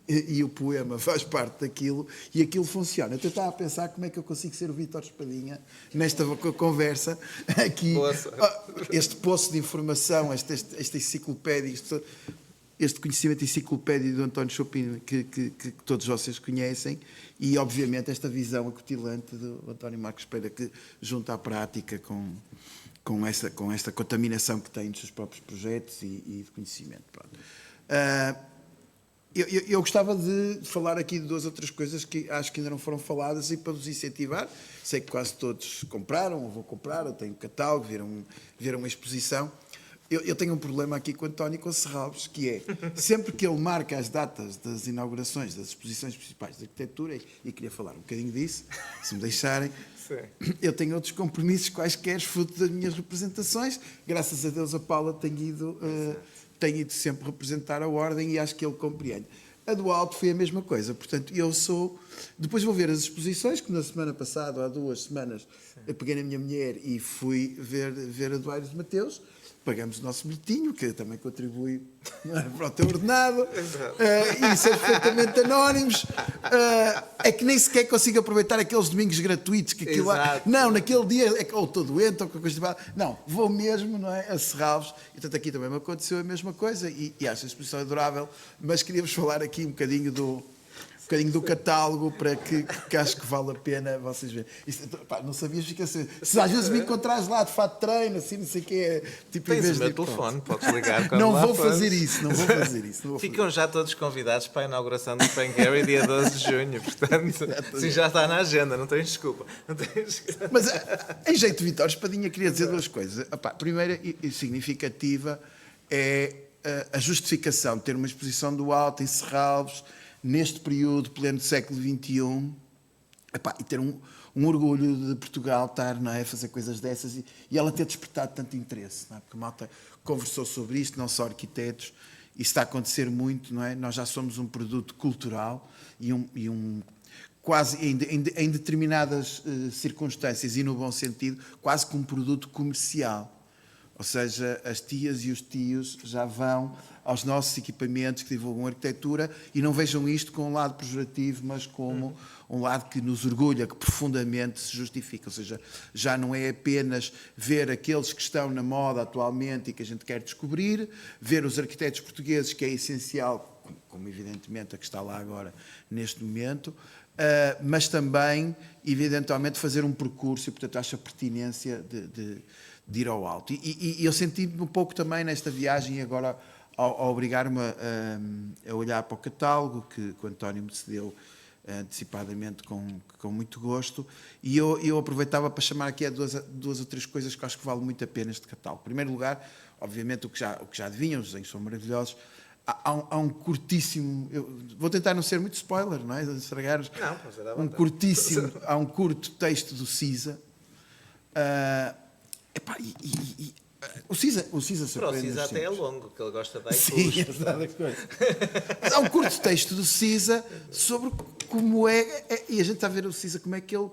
e o poema faz parte daquilo, e aquilo funciona. Eu estava a pensar como é que eu consigo ser o Vítor Espadinha nesta conversa aqui, este poço de informação, esta enciclopédia, este conhecimento enciclopédico do António Chopin que todos vocês conhecem, e obviamente esta visão acutilante do António Marcos Pereira, que junta à prática com esta contaminação que tem dos seus próprios projetos e de conhecimento. Pronto. Eu gostava de falar aqui de 2 ou 3 coisas que acho que ainda não foram faladas, e para vos incentivar. Sei que quase todos compraram ou vão comprar, ou têm um catálogo, viram uma exposição. Eu tenho um problema aqui com o António Serralves, que é, sempre que ele marca as datas das inaugurações das exposições principais de arquitetura, e queria falar um bocadinho disso, se me deixarem, eu tenho outros compromissos quaisquer, fruto das minhas representações. Graças a Deus a Paula tem ido sempre representar a Ordem, e acho que ele compreende. A do alto foi a mesma coisa. Portanto, eu sou... Depois vou ver as exposições, que na semana passada, há 2 semanas, eu peguei na minha mulher e fui ver a do Aires de Mateus. Pagamos o nosso bilhetinho, que também contribui para o teu ordenado. E somos perfeitamente anónimos. É que nem sequer consigo aproveitar aqueles domingos gratuitos. Que aquilo lá, não, naquele dia, ou estou doente, ou qualquer coisa tipo. Não, vou mesmo, não é, a Serralves. E, portanto, aqui também me aconteceu a mesma coisa. E acho a exposição adorável. Mas queríamos falar aqui um bocadinho do catálogo, para que acho que vale a pena vocês verem. Isto, pá, não sabias, fica assim. Se às vezes me encontrares lá de fato de treino, assim, não sei o quê. Tipo,
Tens
em vez
o meu
de
telefone, podes ligar quando
não
lá
vou
fores.
fazer isso, não vou fazer isso.
Ficam já todos convidados para a inauguração do Frank Gehry, dia 12 de junho. Portanto, assim já está na agenda, não tens desculpa.
Mas, em jeito de Vitória Espadinha, queria dizer 2 coisas. A primeira e significativa é a justificação de ter uma exposição do alto em Serralves, neste período pleno do século XXI, e ter um orgulho de Portugal estar, não é, a fazer coisas dessas e ela ter despertado tanto interesse, não é? Porque a malta conversou sobre isto, não só arquitetos, isso está a acontecer muito, não é? Nós já somos um produto cultural e quase, em determinadas circunstâncias e no bom sentido, quase que um produto comercial. Ou seja, as tias e os tios já vão aos nossos equipamentos que divulgam arquitetura e não vejam isto com um lado pejorativo, mas como um lado que nos orgulha, que profundamente se justifica. Ou seja, já não é apenas ver aqueles que estão na moda atualmente e que a gente quer descobrir, ver os arquitetos portugueses, que é essencial, como evidentemente a que está lá agora neste momento, mas também, evidentemente, fazer um percurso e, portanto, acho a pertinência de ir ao alto. E eu senti-me um pouco também nesta viagem, agora ao obrigar-me a olhar para o catálogo, que o António me cedeu antecipadamente com muito gosto, e eu aproveitava para chamar aqui a 2 ou 3 coisas que acho que vale muito a pena este catálogo. Em primeiro lugar, obviamente, o que já adivinham, os desenhos são maravilhosos. Há um curtíssimo... vou tentar não ser muito spoiler, não é? Estragar há um curto texto do Cisa. O Cisa surpreende.
Para o Cisa até é longo, que ele gosta de
Sim, mas há um curto texto do Cisa sobre como é... E a gente está a ver o Cisa como é que ele...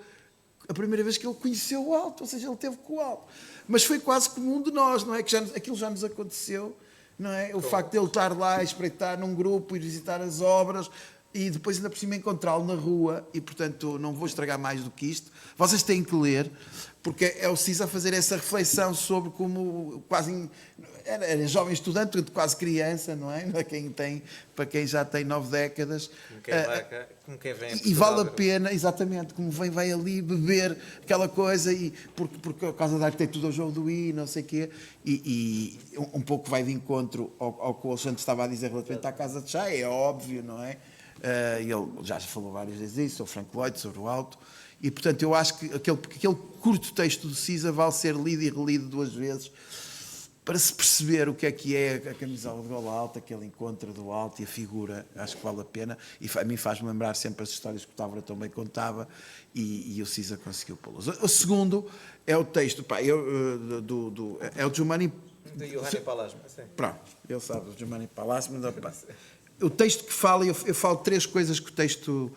A primeira vez que ele conheceu o alto, ou seja, ele teve com o alto. Mas foi quase como um de nós, não é? Que aquilo já nos aconteceu, não é? O facto de ele estar lá a espreitar num grupo, ir visitar as obras e depois ainda por cima encontrá-lo na rua. E, portanto, não vou estragar mais do que isto. Vocês têm que ler, porque é o Cisa a fazer essa reflexão sobre como quase... Era jovem estudante, quase criança, não é? Para quem já tem 9 décadas.
Como quem vem
e vale a pena, exatamente, como vai ali beber aquela coisa, porque por causa da arquitetura do jogo do I, não sei o quê, e um pouco vai de encontro ao que o Alexandre estava a dizer relativamente à Casa de Chá, é óbvio, não é? Ele já falou várias vezes disso, o Frank Lloyd, sobre o alto. E, portanto, eu acho que aquele curto texto do Cisa vale ser lido e relido 2 vezes para se perceber o que é a camisola de gola alta, aquele encontro do alto e a figura. Acho que vale a pena. E a mim faz-me lembrar sempre as histórias que o Távora também contava e o Cisa conseguiu pô-los. O segundo é o texto, é o Giovanni...
De Giovanni Palasma.
Pronto, ele sabe, o Giovanni Palasma. O texto que fala, eu falo 3 coisas que o texto...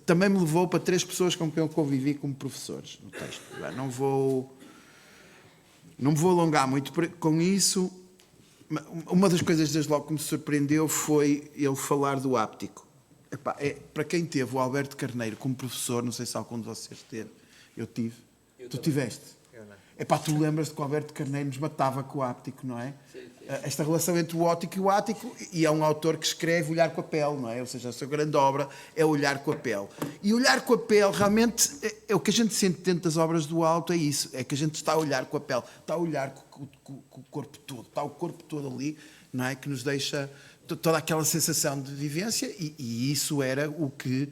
Também me levou para 3 pessoas com quem eu convivi como professores no texto. Não me vou alongar muito com isso. Uma das coisas, desde logo, que me surpreendeu foi ele falar do áptico. Para quem teve o Alberto Carneiro como professor, não sei se algum de vocês teve, eu tive. Tu tiveste?
Eu não.
Tu lembras-te que o Alberto Carneiro nos matava com o áptico, não é? Sim. Esta relação entre o óptico e o ático, e é um autor que escreve Olhar com a Pele, não é? Ou seja, a sua grande obra é Olhar com a Pele. E Olhar com a Pele, realmente, é o que a gente sente dentro das obras do alto, é isso, é que a gente está a olhar com a pele, está a olhar com o corpo todo, está o corpo todo ali, não é? Que nos deixa toda aquela sensação de vivência, e isso era o que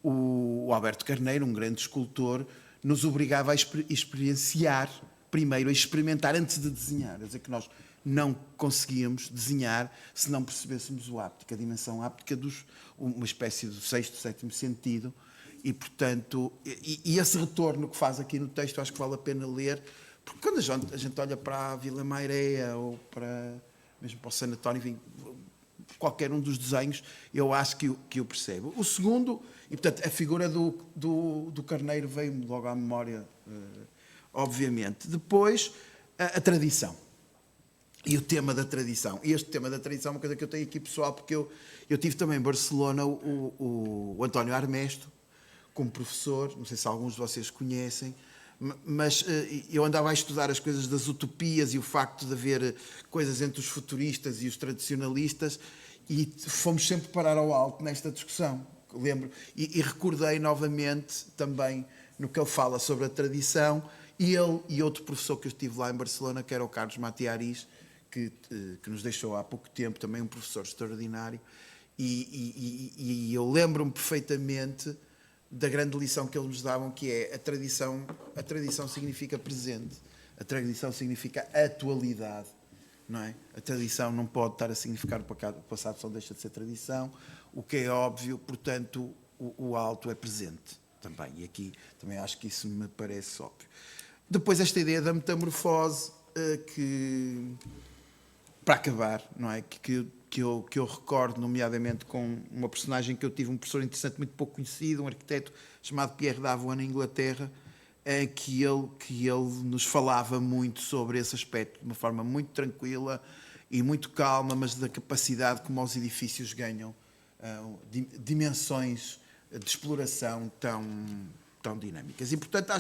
o Alberto Carneiro, um grande escultor, nos obrigava a experienciar, primeiro, a experimentar antes de desenhar. Quer dizer, que nós não conseguíamos desenhar se não percebêssemos o áptico, a dimensão áptica uma espécie do 6º, 7º sentido, e, portanto, e esse retorno que faz aqui no texto, acho que vale a pena ler, porque quando a gente olha para a Vila Mairea ou mesmo para o Sanatório, qualquer um dos desenhos, eu acho que o percebo. O segundo, e portanto a figura do carneiro veio-me logo à memória, obviamente. Depois, a tradição. E o tema da tradição. E este tema da tradição é uma coisa que eu tenho aqui pessoal, porque eu tive também em Barcelona o António Armesto, como professor, não sei se alguns de vocês conhecem, mas eu andava a estudar as coisas das utopias e o facto de haver coisas entre os futuristas e os tradicionalistas, e fomos sempre parar ao alto nesta discussão, lembro, e recordei novamente também no que ele fala sobre a tradição, e ele e outro professor que eu estive lá em Barcelona, que era o Carlos Matiaris, que nos deixou há pouco tempo, também um professor extraordinário, e eu lembro-me perfeitamente da grande lição que eles nos davam, que é a tradição significa presente, a tradição significa atualidade, não é? A tradição não pode estar a significar o passado, só deixa de ser tradição, o que é óbvio, portanto, o alto é presente também, e aqui também acho que isso me parece óbvio. Depois esta ideia da metamorfose, que, para acabar, não é? Que eu recordo, nomeadamente com uma personagem que eu tive, um professor interessante, muito pouco conhecido, um arquiteto chamado Pierre Davoine, na Inglaterra, que ele nos falava muito sobre esse aspecto, de uma forma muito tranquila e muito calma, mas da capacidade como os edifícios ganham dimensões de exploração tão dinâmicas. E, portanto,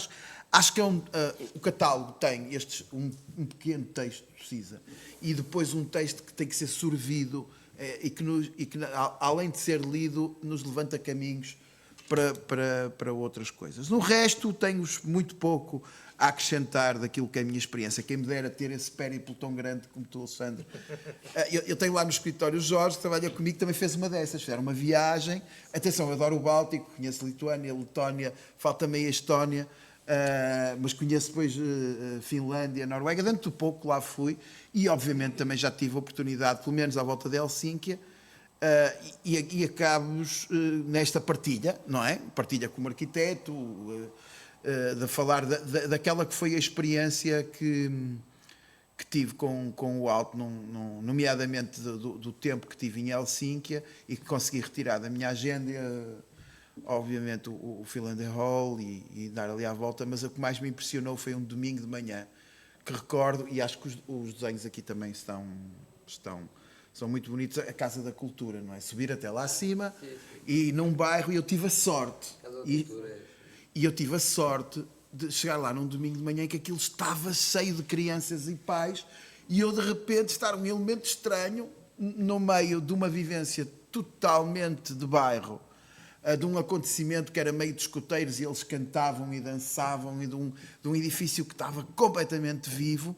acho que o catálogo tem um pequeno texto, precisa, e depois um texto que tem que ser sorvido e que, além de ser lido, nos levanta caminhos para outras coisas. No resto, tenho muito pouco a acrescentar daquilo que é a minha experiência. Quem me dera ter esse périplo tão grande como tu, Alexandre. Eu tenho lá no escritório o Jorge, que trabalha comigo, também fez uma dessas. Fizeram uma viagem. Atenção, eu adoro o Báltico, conheço Lituânia, Letónia, falta-me a Estónia, mas conheço depois Finlândia, Noruega. Dentro do pouco lá fui e, obviamente, também já tive a oportunidade, pelo menos à volta de Helsínquia, e acabamos nesta partilha, não é? Partilha como arquiteto, de falar daquela que foi a experiência que tive com o alto, nomeadamente do tempo que tive em Helsínquia e que consegui retirar da minha agenda, obviamente, o Philander Hall e dar ali à volta, mas o que mais me impressionou foi um domingo de manhã, que recordo, e acho que os desenhos aqui também são muito bonitos, a Casa da Cultura, não é? Subir até lá acima, e num bairro, e eu tive a sorte, e eu tive a sorte de chegar lá num domingo de manhã em que aquilo estava cheio de crianças e pais, e eu de repente estar um elemento estranho no meio de uma vivência totalmente de bairro, de um acontecimento que era meio de escoteiros e eles cantavam e dançavam, e de um edifício que estava completamente vivo,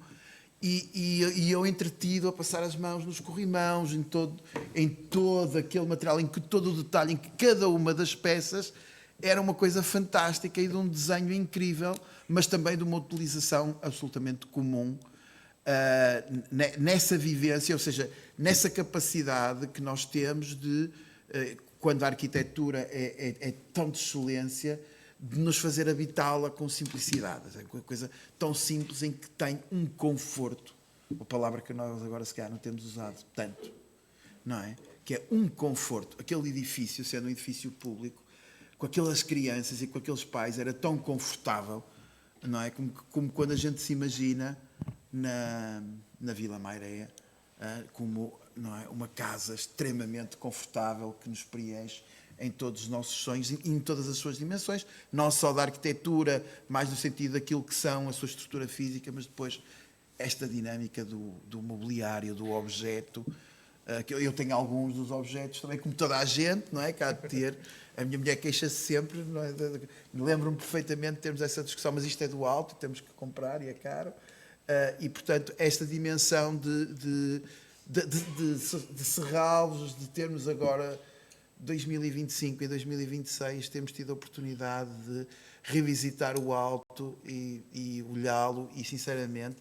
e eu entretido a passar as mãos nos corrimãos, em todo aquele material, em que todo o detalhe, em que cada uma das peças era uma coisa fantástica e de um desenho incrível, mas também de uma utilização absolutamente comum nessa vivência, ou seja, nessa capacidade que nós temos de, quando a arquitetura é tão de excelência, de nos fazer habitá-la com simplicidade. É uma coisa tão simples em que tem um conforto, uma palavra que nós agora se calhar não temos usado tanto, não é? Que é um conforto. Aquele edifício, sendo um edifício público, com aquelas crianças e com aqueles pais, era tão confortável, não é? Como quando a gente se imagina na Vila Maireia, como, não é, uma casa extremamente confortável que nos preenche em todos os nossos sonhos e em todas as suas dimensões, não só da arquitetura, mais no sentido daquilo que são a sua estrutura física, mas depois esta dinâmica do mobiliário, do objeto, que eu tenho alguns dos objetos também, como toda a gente, não é? Que há de ter. A minha mulher queixa-se sempre, não é? Lembro-me perfeitamente de termos essa discussão, mas isto é do alto, temos que comprar e é caro. E, portanto, esta dimensão de cerrá-los, de termos agora 2025 e 2026, temos tido a oportunidade de revisitar o alto e olhá-lo, e, sinceramente,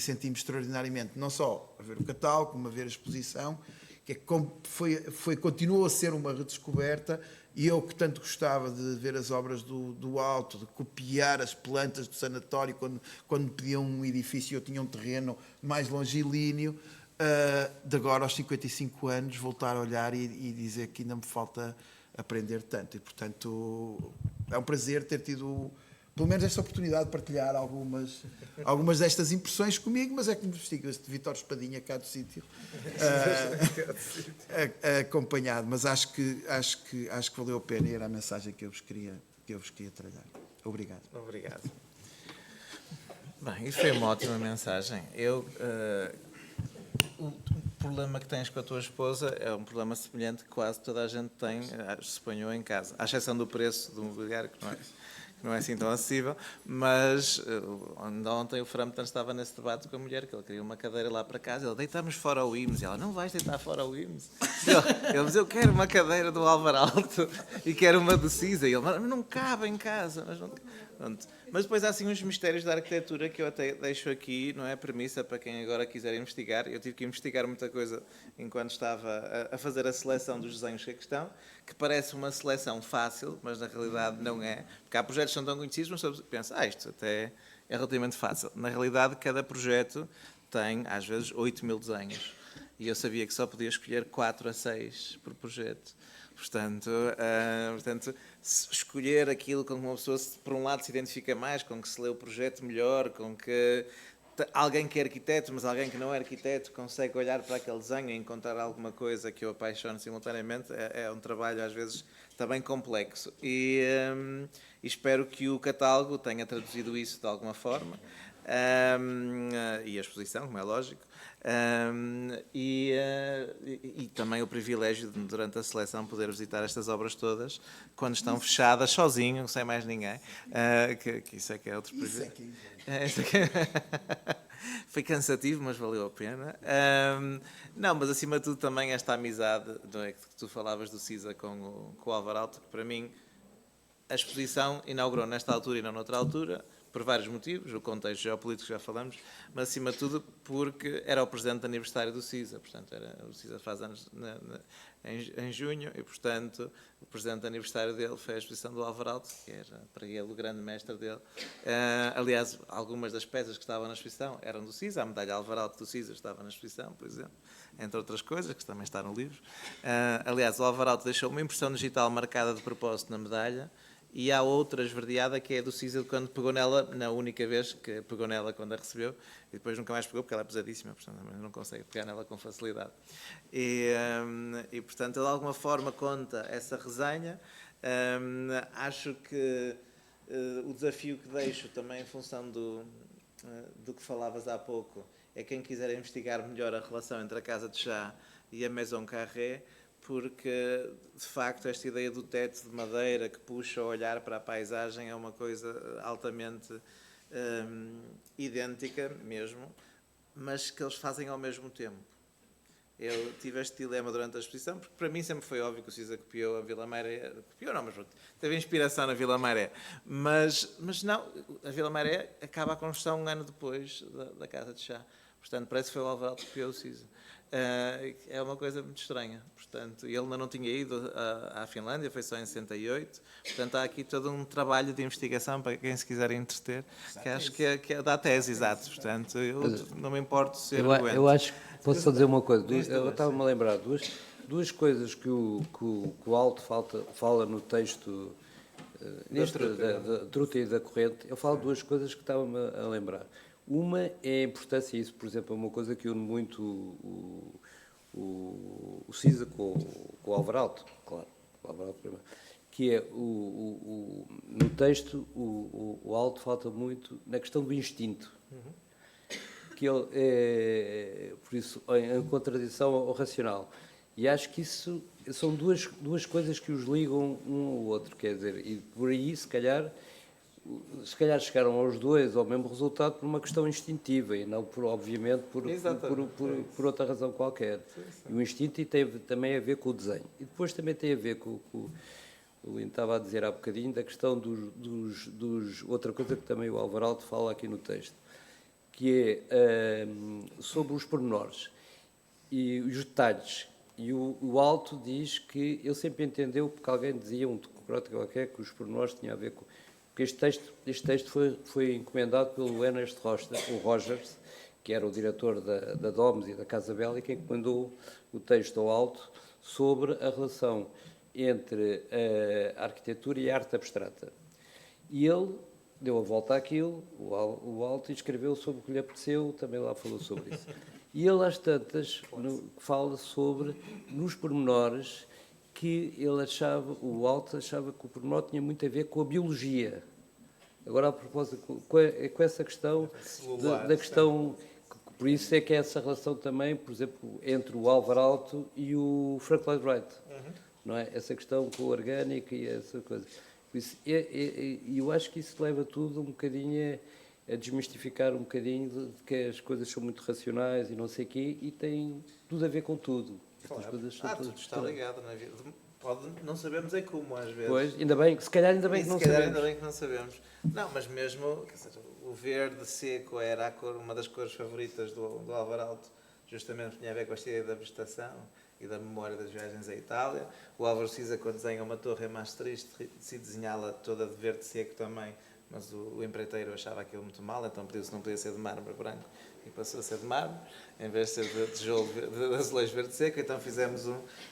senti-me extraordinariamente, não só a ver o catálogo, como a ver a exposição, que continuou a ser uma redescoberta, e eu que tanto gostava de ver as obras do alto, de copiar as plantas do sanatório, quando me pediam um edifício, eu tinha um terreno mais longilíneo, de agora aos 55 anos voltar a olhar e dizer que ainda me falta aprender tanto. E, portanto, é um prazer ter tido pelo menos esta oportunidade de partilhar algumas destas impressões comigo, mas é como vos digo, este Vítor Espadinha cá do sítio, acompanhado, mas acho que valeu a pena e era a mensagem que eu vos queria trazer. Obrigado.
Obrigado. Bem, isso foi uma ótima mensagem. O problema que tens com a tua esposa é um problema semelhante que quase toda a gente tem, suponho, em casa, à exceção do preço do mobiliário, que não é assim tão acessível, mas ontem o Frampton estava nesse debate com a mulher, que ele queria uma cadeira lá para casa, ele, deitamos fora o IMS, e ela, não vais deitar fora o IMS? Ele diz, eu quero uma cadeira do Álvaro Alto e quero uma do CISA, e ele, mas não cabe em casa, mas depois há assim uns mistérios da arquitetura que eu até deixo aqui, não é premissa para quem agora quiser investigar. Eu tive que investigar muita coisa enquanto estava a fazer a seleção dos desenhos que aqui estão, que parece uma seleção fácil, mas na realidade não é, porque há projetos que são tão conhecidos, mas você pensa, isto até é relativamente fácil. Na realidade, cada projeto tem, às vezes, 8.000 desenhos, e eu sabia que só podia escolher 4 a 6 por projeto. Portanto, escolher aquilo com que uma pessoa, por um lado, se identifica mais, com que se lê o projeto melhor, com que alguém que é arquiteto, mas alguém que não é arquiteto, consegue olhar para aquele desenho e encontrar alguma coisa que o apaixone simultaneamente, é um trabalho, às vezes, também complexo. E espero que o catálogo tenha traduzido isso de alguma forma, e a exposição, como é lógico. E também o privilégio de, durante a seleção, poder visitar estas obras todas quando estão fechadas, sozinho, sem mais ninguém, que isso é que é outro privilégio. Foi cansativo, mas valeu a pena. Não, mas acima de tudo também esta amizade, não é, que tu falavas do CISA com o Álvaro Alto, que para mim a exposição inaugurou nesta altura e não noutra altura, por vários motivos, o contexto geopolítico já falamos, mas acima de tudo porque era o presente de aniversário do CISA, portanto o CISA faz anos em junho e, portanto, o presente de aniversário dele foi a exposição do Álvaro Alto, que era para ele o grande mestre dele. Aliás, algumas das peças que estavam na exposição eram do CISA, a medalha Álvaro Alto do CISA estava na exposição, por exemplo, entre outras coisas, que também está no livro. Aliás, o Álvaro Alto deixou uma impressão digital marcada de propósito na medalha. E há outra esverdeada que é do CISA quando pegou nela, na única vez que pegou nela quando a recebeu, e depois nunca mais pegou porque ela é pesadíssima, portanto não consegue pegar nela com facilidade. E portanto, de alguma forma conta essa resenha. Acho que o desafio que deixo também em função do que falavas há pouco é quem quiser investigar melhor a relação entre a Casa de Chá e a Maison Carré, porque, de facto, esta ideia do teto de madeira que puxa o olhar para a paisagem é uma coisa altamente idêntica mesmo, mas que eles fazem ao mesmo tempo. Eu tive este dilema durante a exposição, porque para mim sempre foi óbvio que o CISA copiou a Vila Maré, copiou não, mas teve inspiração na Vila Maré, mas não, a Vila Maré acaba a construção um ano depois da Casa de Chá, portanto parece que foi o Álvaro que copiou o CISA. É uma coisa muito estranha, portanto, ele ainda não tinha ido à Finlândia, foi só em 68, portanto há aqui todo um trabalho de investigação para quem se quiser entreter, que acho que é da tese, exato, portanto, eu não me importo ser
eu acho, posso só dizer uma coisa, eu estava-me a lembrar duas coisas que o Alto fala no texto da Truta e da Corrente. Eu falo duas coisas que estava-me a lembrar. Uma é a importância, isso, por exemplo, é uma coisa que une muito o CISA com o Álvaro Alto, claro, o Álvaro Alto primeiro, que é, no texto, o Alto falta muito na questão do instinto, que ele é, por isso, em contradição ao racional. E acho que isso são duas coisas que os ligam um ao outro, quer dizer, e por aí, se calhar chegaram aos dois ao mesmo resultado por uma questão instintiva e não, obviamente, por outra razão qualquer. E o instinto tem também a ver com o desenho. E depois também tem a ver com o Lino estava a dizer há bocadinho, da questão dos outra coisa que também o Álvaro Alto fala aqui no texto, que é sobre os pormenores e os detalhes. E o Alto diz que ele sempre entendeu, porque alguém dizia, um democrata qualquer, que os pormenores tinham a ver com... Porque este texto foi encomendado pelo Ernest Rogers, que era o diretor da Domus e da Casa Bélica, que mandou o texto ao Alto sobre a relação entre a arquitetura e a arte abstrata. E ele deu a volta àquilo, o Alto, e escreveu sobre o que lhe apeteceu, também lá falou sobre isso. E ele, às tantas, fala sobre, nos pormenores, que ele achava, o Alto achava que o pormenor tinha muito a ver com a biologia. Agora, a propósito, com essa questão, da questão, por isso é que é essa relação também, por exemplo, entre o Álvaro Alto e o Frank Lloyd Wright, não é? Essa questão com o orgânico e essa coisa. E eu acho que isso leva tudo um bocadinho a desmistificar um bocadinho de que as coisas são muito racionais e não sei o quê, e tem tudo a ver com tudo.
Claro.
Estas coisas são
Tudo está ligado na vida. Não sabemos é como, às vezes.
Pois, ainda bem, se calhar ainda bem que não sabemos.
Ainda bem que não sabemos. Não, mas mesmo, quer dizer, o verde seco era a cor, uma das cores favoritas do Álvaro Alto, justamente tinha a ver com a ideia da vegetação e da memória das viagens à Itália. O Álvaro Siza, quando desenha uma torre em Maastricht, decide desenhá-la toda de verde seco também, mas o empreiteiro achava aquilo muito mal, então pediu-se não podia ser de mármore branco e passou a ser de mármore, em vez de ser de tijolo de azulejo verde seco. Então fizemos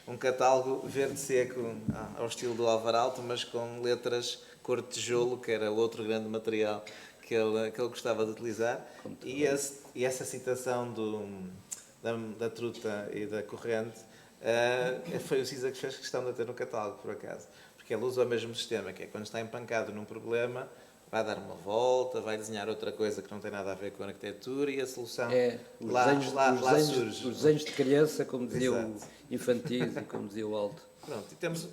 um catálogo verde seco ao estilo do Álvaro Alto, mas com letras cor de tijolo, que era outro grande material que ele gostava de utilizar. E essa citação da truta e da corrente foi o Siza que fez questão de ter no catálogo, por acaso, porque ele usa o mesmo sistema, que é quando está empancado num problema, vai dar uma volta, vai desenhar outra coisa que não tem nada a ver com a arquitetura, e a solução lá surge.
Os desenhos de criança, como dizia o infantis e como dizia o Alto.
Pronto, e temos...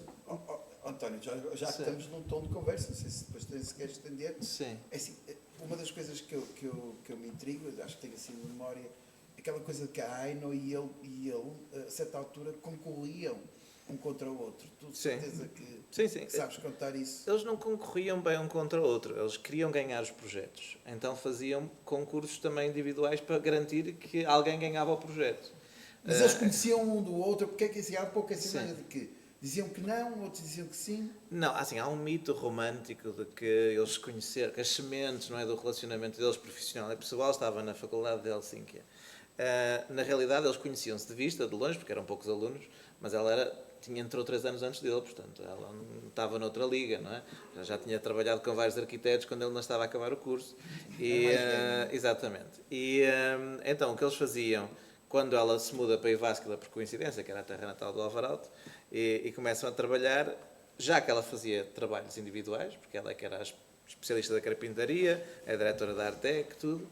António, já que estamos num tom de conversa, não sei se depois se quer estender.
Sim.
É assim, uma das coisas que eu me intrigo, acho que tenho assim de memória, aquela coisa de que a Aino e ele, a certa altura, concorriam um contra o outro. Tu de certeza que sabes contar isso?
Eles não concorriam bem um contra o outro, eles queriam ganhar os projetos. Então faziam concursos também individuais para garantir que alguém ganhava o projeto.
Mas eles conheciam um do outro, porque é que assim, há pouco assim de que diziam que não, outros diziam que sim?
Não, assim, há um mito romântico de que eles se conheceram, que as sementes, não é, do relacionamento deles profissional e pessoal estava na Faculdade de Helsínquia. Na realidade, eles conheciam-se de vista, de longe, porque eram poucos alunos, mas ela entrou 3 anos antes dele, portanto, ela não estava noutra liga, não é? Já tinha trabalhado com vários arquitetos quando ele não estava a acabar o curso. Exatamente. E então, o que eles faziam, quando ela se muda para Iváscula, por coincidência, que era a terra natal do Álvaro Alto, e começam a trabalhar, já que ela fazia trabalhos individuais, porque ela é que era a especialista da carpintaria, a diretora da Artec, tudo,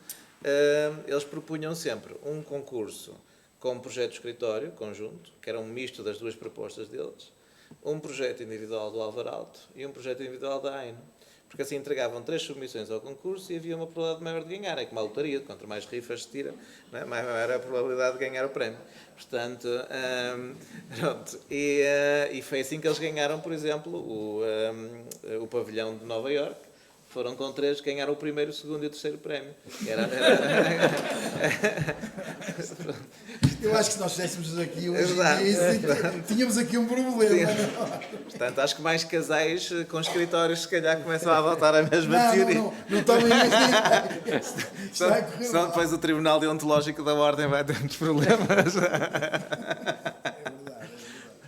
eles propunham sempre um concurso com um projeto de escritório conjunto, que era um misto das duas propostas deles, um projeto individual do Álvaro Alto e um projeto individual da Aino. Porque assim entregavam 3 submissões ao concurso e havia uma probabilidade maior de ganhar. É como a lotaria, quanto mais rifas se tira, não é? maior era a probabilidade de ganhar o prémio. Portanto, pronto. E foi assim que eles ganharam, por exemplo, o pavilhão de Nova Iorque. Foram com 3 que ganharam o primeiro, o segundo e o terceiro prémio.
Eu acho que se nós fizéssemos aqui hoje tínhamos aqui um problema.
Portanto, acho que mais casais com escritórios se calhar começam a adotar a mesma teoria.
Não estão a
senão depois o Tribunal Deontológico da Ordem vai ter muitos problemas.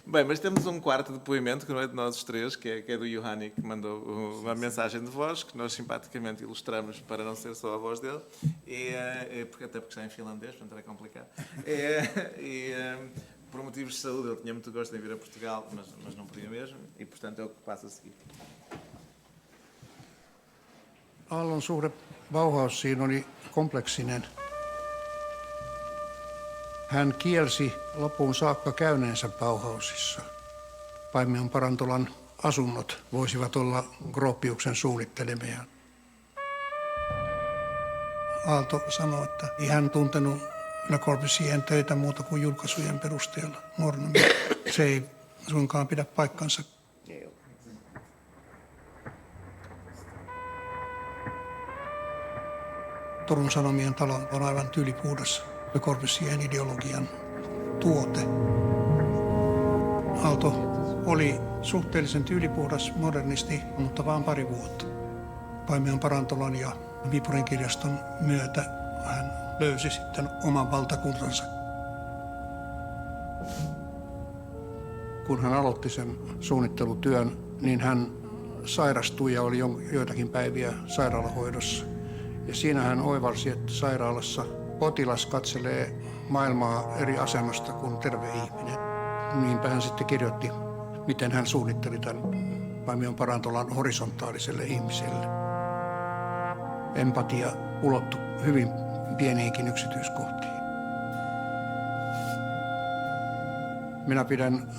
Bem, mas temos um quarto depoimento, que não é de nós os 3, que é do Johanni, que mandou uma mensagem de voz, que nós simpaticamente ilustramos para não ser só a voz dele, até porque está em finlandês, portanto era complicado. Por motivos de saúde, ele tinha muito gosto em vir a Portugal, mas não podia mesmo, e portanto é o que passa a seguir.
Aallon suhde Bauhausiin oli kompleksinen. Hän kielsi loppuun saakka käyneensä Bauhausissa. Paimion Parantolan asunnot voisivat olla Gropiuksen suunnittelemia. Aalto sanoi, että ei hän tuntenut Le Corbusier'n töitä muuta kuin julkaisujen perusteella nuorena. Se ei suinkaan pidä paikkansa. Turun Sanomien talo on aivan tyylipuhdas Le Corbusier'n ideologian tuote. Aalto oli suhteellisen tyylipuhdas modernisti, mutta vain 2 vuotta. Paimion Parantolan ja Viipurin kirjaston myötä hän löysi sitten oman valtakuntansa. Kun hän aloitti sen suunnittelutyön, niin hän sairastui ja oli joitakin päiviä sairaalahoidossa. Ja siinä hän oivalsi, että sairaalassa potilas katselee maailmaa eri asennosta kuin terve ihminen. Niinpä hän sitten kirjoitti, miten hän suunnitteli tämän Paimion Parantolan horisontaaliselle ihmiselle. Empatia ulottui hyvin pieniinkin yksityiskohtiin. Minä pidän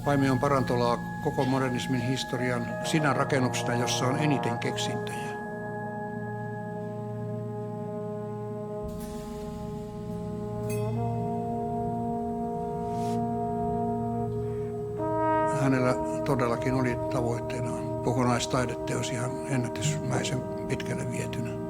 Paimion Parantolaa koko modernismin historian sinä rakennuksena, jossa on eniten keksintöjä. Hänellä todellakin oli tavoitteenaan kokonaistaideteos ihan ennätysmäisen pitkälle vietynä.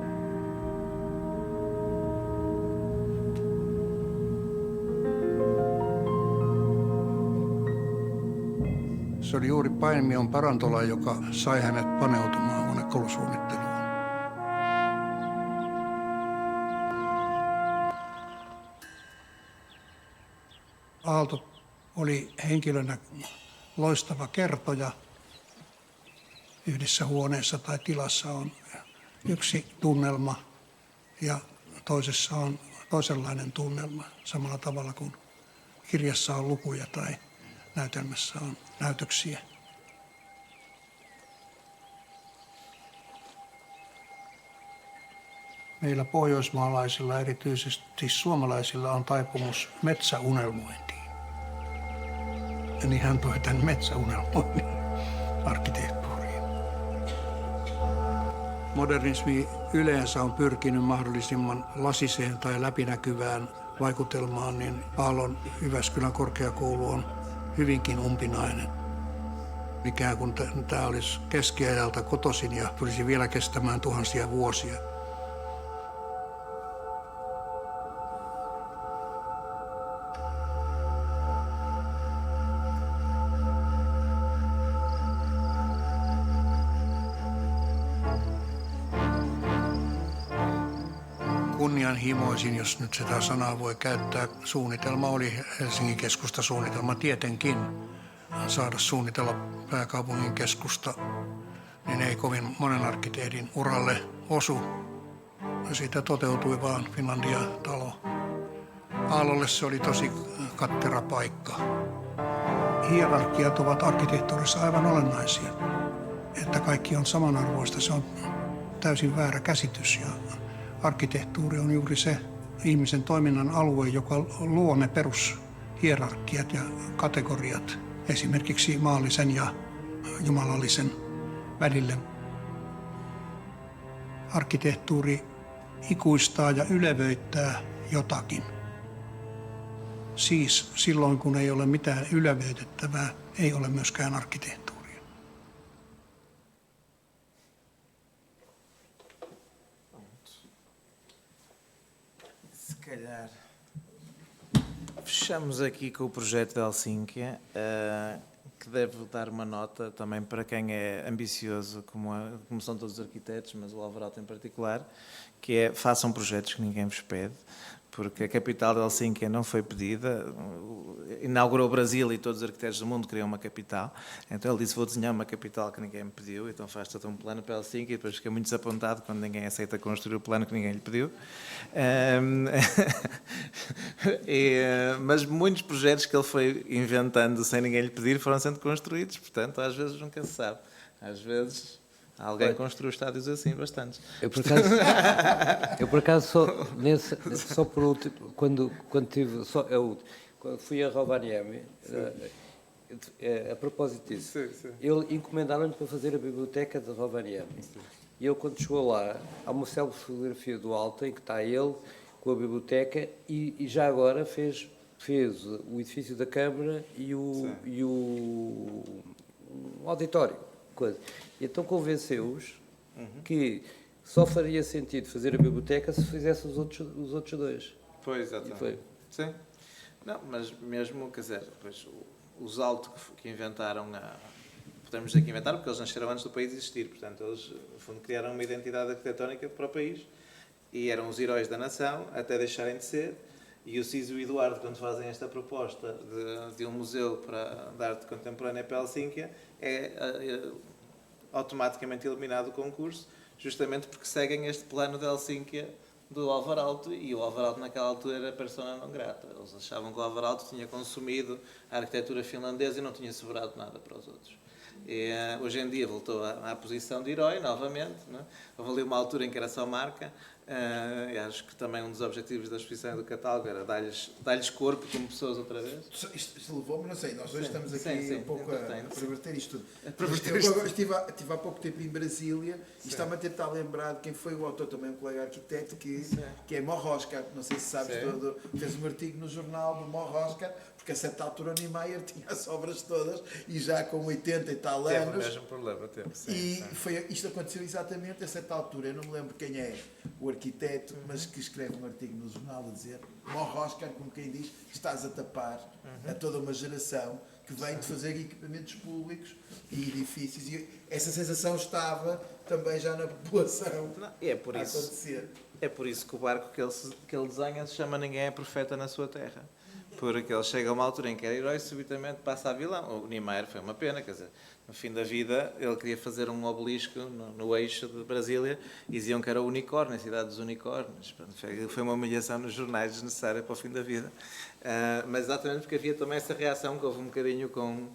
Se oli juuri Paimion Parantola, joka sai hänet paneutumaan huonekalusuunnitteluun. Aalto oli henkilönä loistava kertoja. Yhdessä huoneessa tai tilassa on yksi tunnelma ja toisessa on toisenlainen tunnelma. Samalla tavalla kuin kirjassa on lukuja tai näytelmässä on näytöksiä. Meillä pohjoismaalaisilla, erityisesti suomalaisilla, on taipumus metsäunelmointiin. Ja niin hän toi tämän metsäunelmoinnin arkkitehtuuriin. Modernismi yleensä on pyrkinyt mahdollisimman lasiseen tai läpinäkyvään vaikutelmaan, niin Aallon Jyväskylän korkeakoulu on hyvinkin umpinainen. Ikään kuin tämä olisi keskiajalta kotoisin ja tulisi vielä kestämään tuhansia vuosia. Kunnianhimoisin, jos nyt sitä sanaa voi käyttää, suunnitelma oli Helsingin keskustasuunnitelma tietenkin. Saada suunnitella pääkaupungin keskusta, niin ei kovin monen arkkitehdin uralle osu. Siitä toteutui vaan Finlandia-talo. Aallolle se oli tosi kattera paikka. Hierarkiat ovat arkkitehtuurissa aivan olennaisia. Että kaikki on samanarvoista, se on täysin väärä käsitys. Ja arkkitehtuuri on juuri se ihmisen toiminnan alue, joka luo ne perushierarkiat ja kategoriat esimerkiksi maallisen ja jumalallisen välille. Arkkitehtuuri ikuistaa ja ylevöittää jotakin. Siis silloin, kun ei ole mitään ylevöitettävää, ei ole myöskään arkkitehtuuria.
Se calhar fechamos aqui com o projeto de Helsínquia, que deve dar uma nota também para quem é ambicioso, como são todos os arquitetos, mas o Alvarado em particular, que é façam projetos que ninguém vos pede, porque a capital de Helsínquia não foi pedida, inaugurou o Brasil e todos os arquitetos do mundo queriam uma capital, então ele disse, vou desenhar uma capital que ninguém me pediu, então faz todo um plano para Helsínquia e depois fica muito desapontado quando ninguém aceita construir o plano que ninguém lhe pediu. Mas muitos projetos que ele foi inventando sem ninguém lhe pedir foram sendo construídos, portanto às vezes nunca se sabe, às vezes... Alguém construiu estádios assim, bastantes.
Eu por acaso só por último, quando fui a Rovaniemi, a propósito disso, ele encomendaram-me para fazer a biblioteca de Rovaniemi. E eu, quando chegou lá, há uma célebre fotografia do alto em que está ele com a biblioteca e já agora fez o edifício da Câmara e o auditório. Coisa. E então convenceu-os que só faria sentido fazer a biblioteca se fizesse os outros dois.
Pois, exatamente. Sim. Não, mas mesmo, quer dizer, pois, os Aalto que inventaram, podemos dizer que inventaram porque eles nasceram antes do país existir, portanto eles, no fundo, criaram uma identidade arquitetónica para o país e eram os heróis da nação, até deixarem de ser. E o Ciso e o Eduardo, quando fazem esta proposta de um museu de arte contemporânea para Helsínquia, é automaticamente eliminado o concurso, justamente porque seguem este plano de Helsínquia do Alvaralto, e o Alvaralto naquela altura era persona não grata. Eles achavam que o Alvaralto tinha consumido a arquitetura finlandesa e não tinha sobrado nada para os outros. E, hoje em dia voltou à posição de herói, novamente. Não é? Houve ali uma altura em que era só marca. E acho que também um dos objetivos da exposição e do catálogo era dar-lhes corpo como pessoas outra vez.
Isto levou-me, não sei, nós hoje estamos aqui
sim,
um pouco a perverter isto tudo.
Eu
Estive há pouco tempo em Brasília e estava a tentar lembrar de quem foi o autor, também um colega arquiteto, que é Morroscar, não sei se sabes, fez um artigo no jornal do Morroscar, porque a certa altura o Niemeyer tinha as obras todas e já com 80 e tal anos.
Teve o mesmo problema,
Isto aconteceu exatamente a certa altura, eu não me lembro quem é o arquiteto, mas que escreve um artigo no jornal a dizer: Morroscar, como quem diz, estás a tapar a toda uma geração que vem de fazer equipamentos públicos e edifícios, e essa sensação estava também já na população a acontecer.
É por isso que o barco que ele desenha se chama Ninguém é Profeta na Sua Terra. Porque ele chega a uma altura em que era herói e subitamente passa a vilão. O Niemeyer foi uma pena, quer dizer, no fim da vida ele queria fazer um obelisco no eixo de Brasília e diziam que era o unicórnio, a cidade dos unicórnios. Foi uma humilhação nos jornais desnecessária para o fim da vida. Mas exatamente porque havia também essa reação que houve um bocadinho com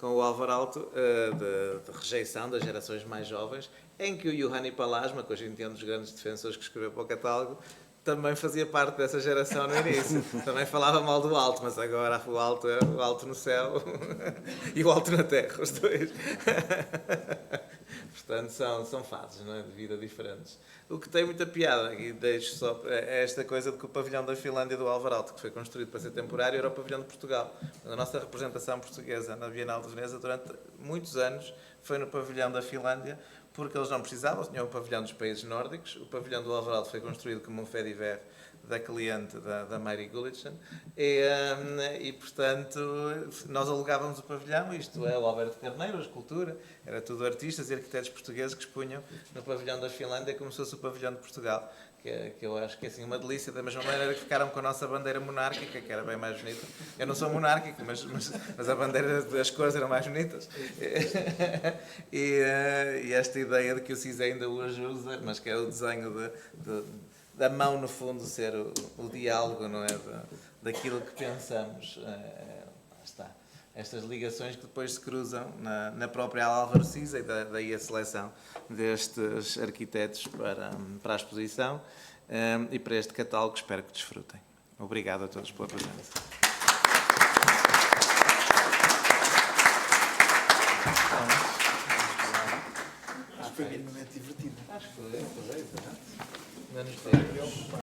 o Alvaralto, de rejeição das gerações mais jovens, em que o Juhani Palasma, que hoje em dia é um dos grandes defensores que escreveu para o catálogo, também fazia parte dessa geração no início. Também falava mal do alto, mas agora o alto é o alto no céu e o alto na terra, os dois. Portanto, são fases, não é, de vida diferentes. O que tem muita piada, e deixo só, é esta coisa de que o pavilhão da Finlândia do Alvaralto, que foi construído para ser temporário, era o pavilhão de Portugal. A nossa representação portuguesa na Bienal de Veneza, durante muitos anos, foi no pavilhão da Finlândia, porque eles não precisavam, tinham o pavilhão dos países nórdicos. O pavilhão do Alvaralto foi construído como um fait divers da cliente da Mary Gullichen e, portanto, nós alugávamos o pavilhão, isto é, o Alberto Carneiro, a escultura, era tudo artistas e arquitetos portugueses que expunham no pavilhão da Finlândia como se fosse o pavilhão de Portugal, que eu acho que é assim uma delícia, da mesma maneira que ficaram com a nossa bandeira monárquica, que era bem mais bonita. Eu não sou monárquico, mas a bandeira das cores eram mais bonitas. E esta ideia de que o CIS ainda hoje usa, mas que é o desenho da mão, no fundo, ser o diálogo, não é? Daquilo que pensamos. Está. Estas ligações que depois se cruzam na própria Álvaro Siza, e daí a seleção destes arquitetos para a exposição e para este catálogo. Espero que desfrutem. Obrigado a todos pela presença.
Acho que foi minimamente divertido.
Acho que foi, menos tempo.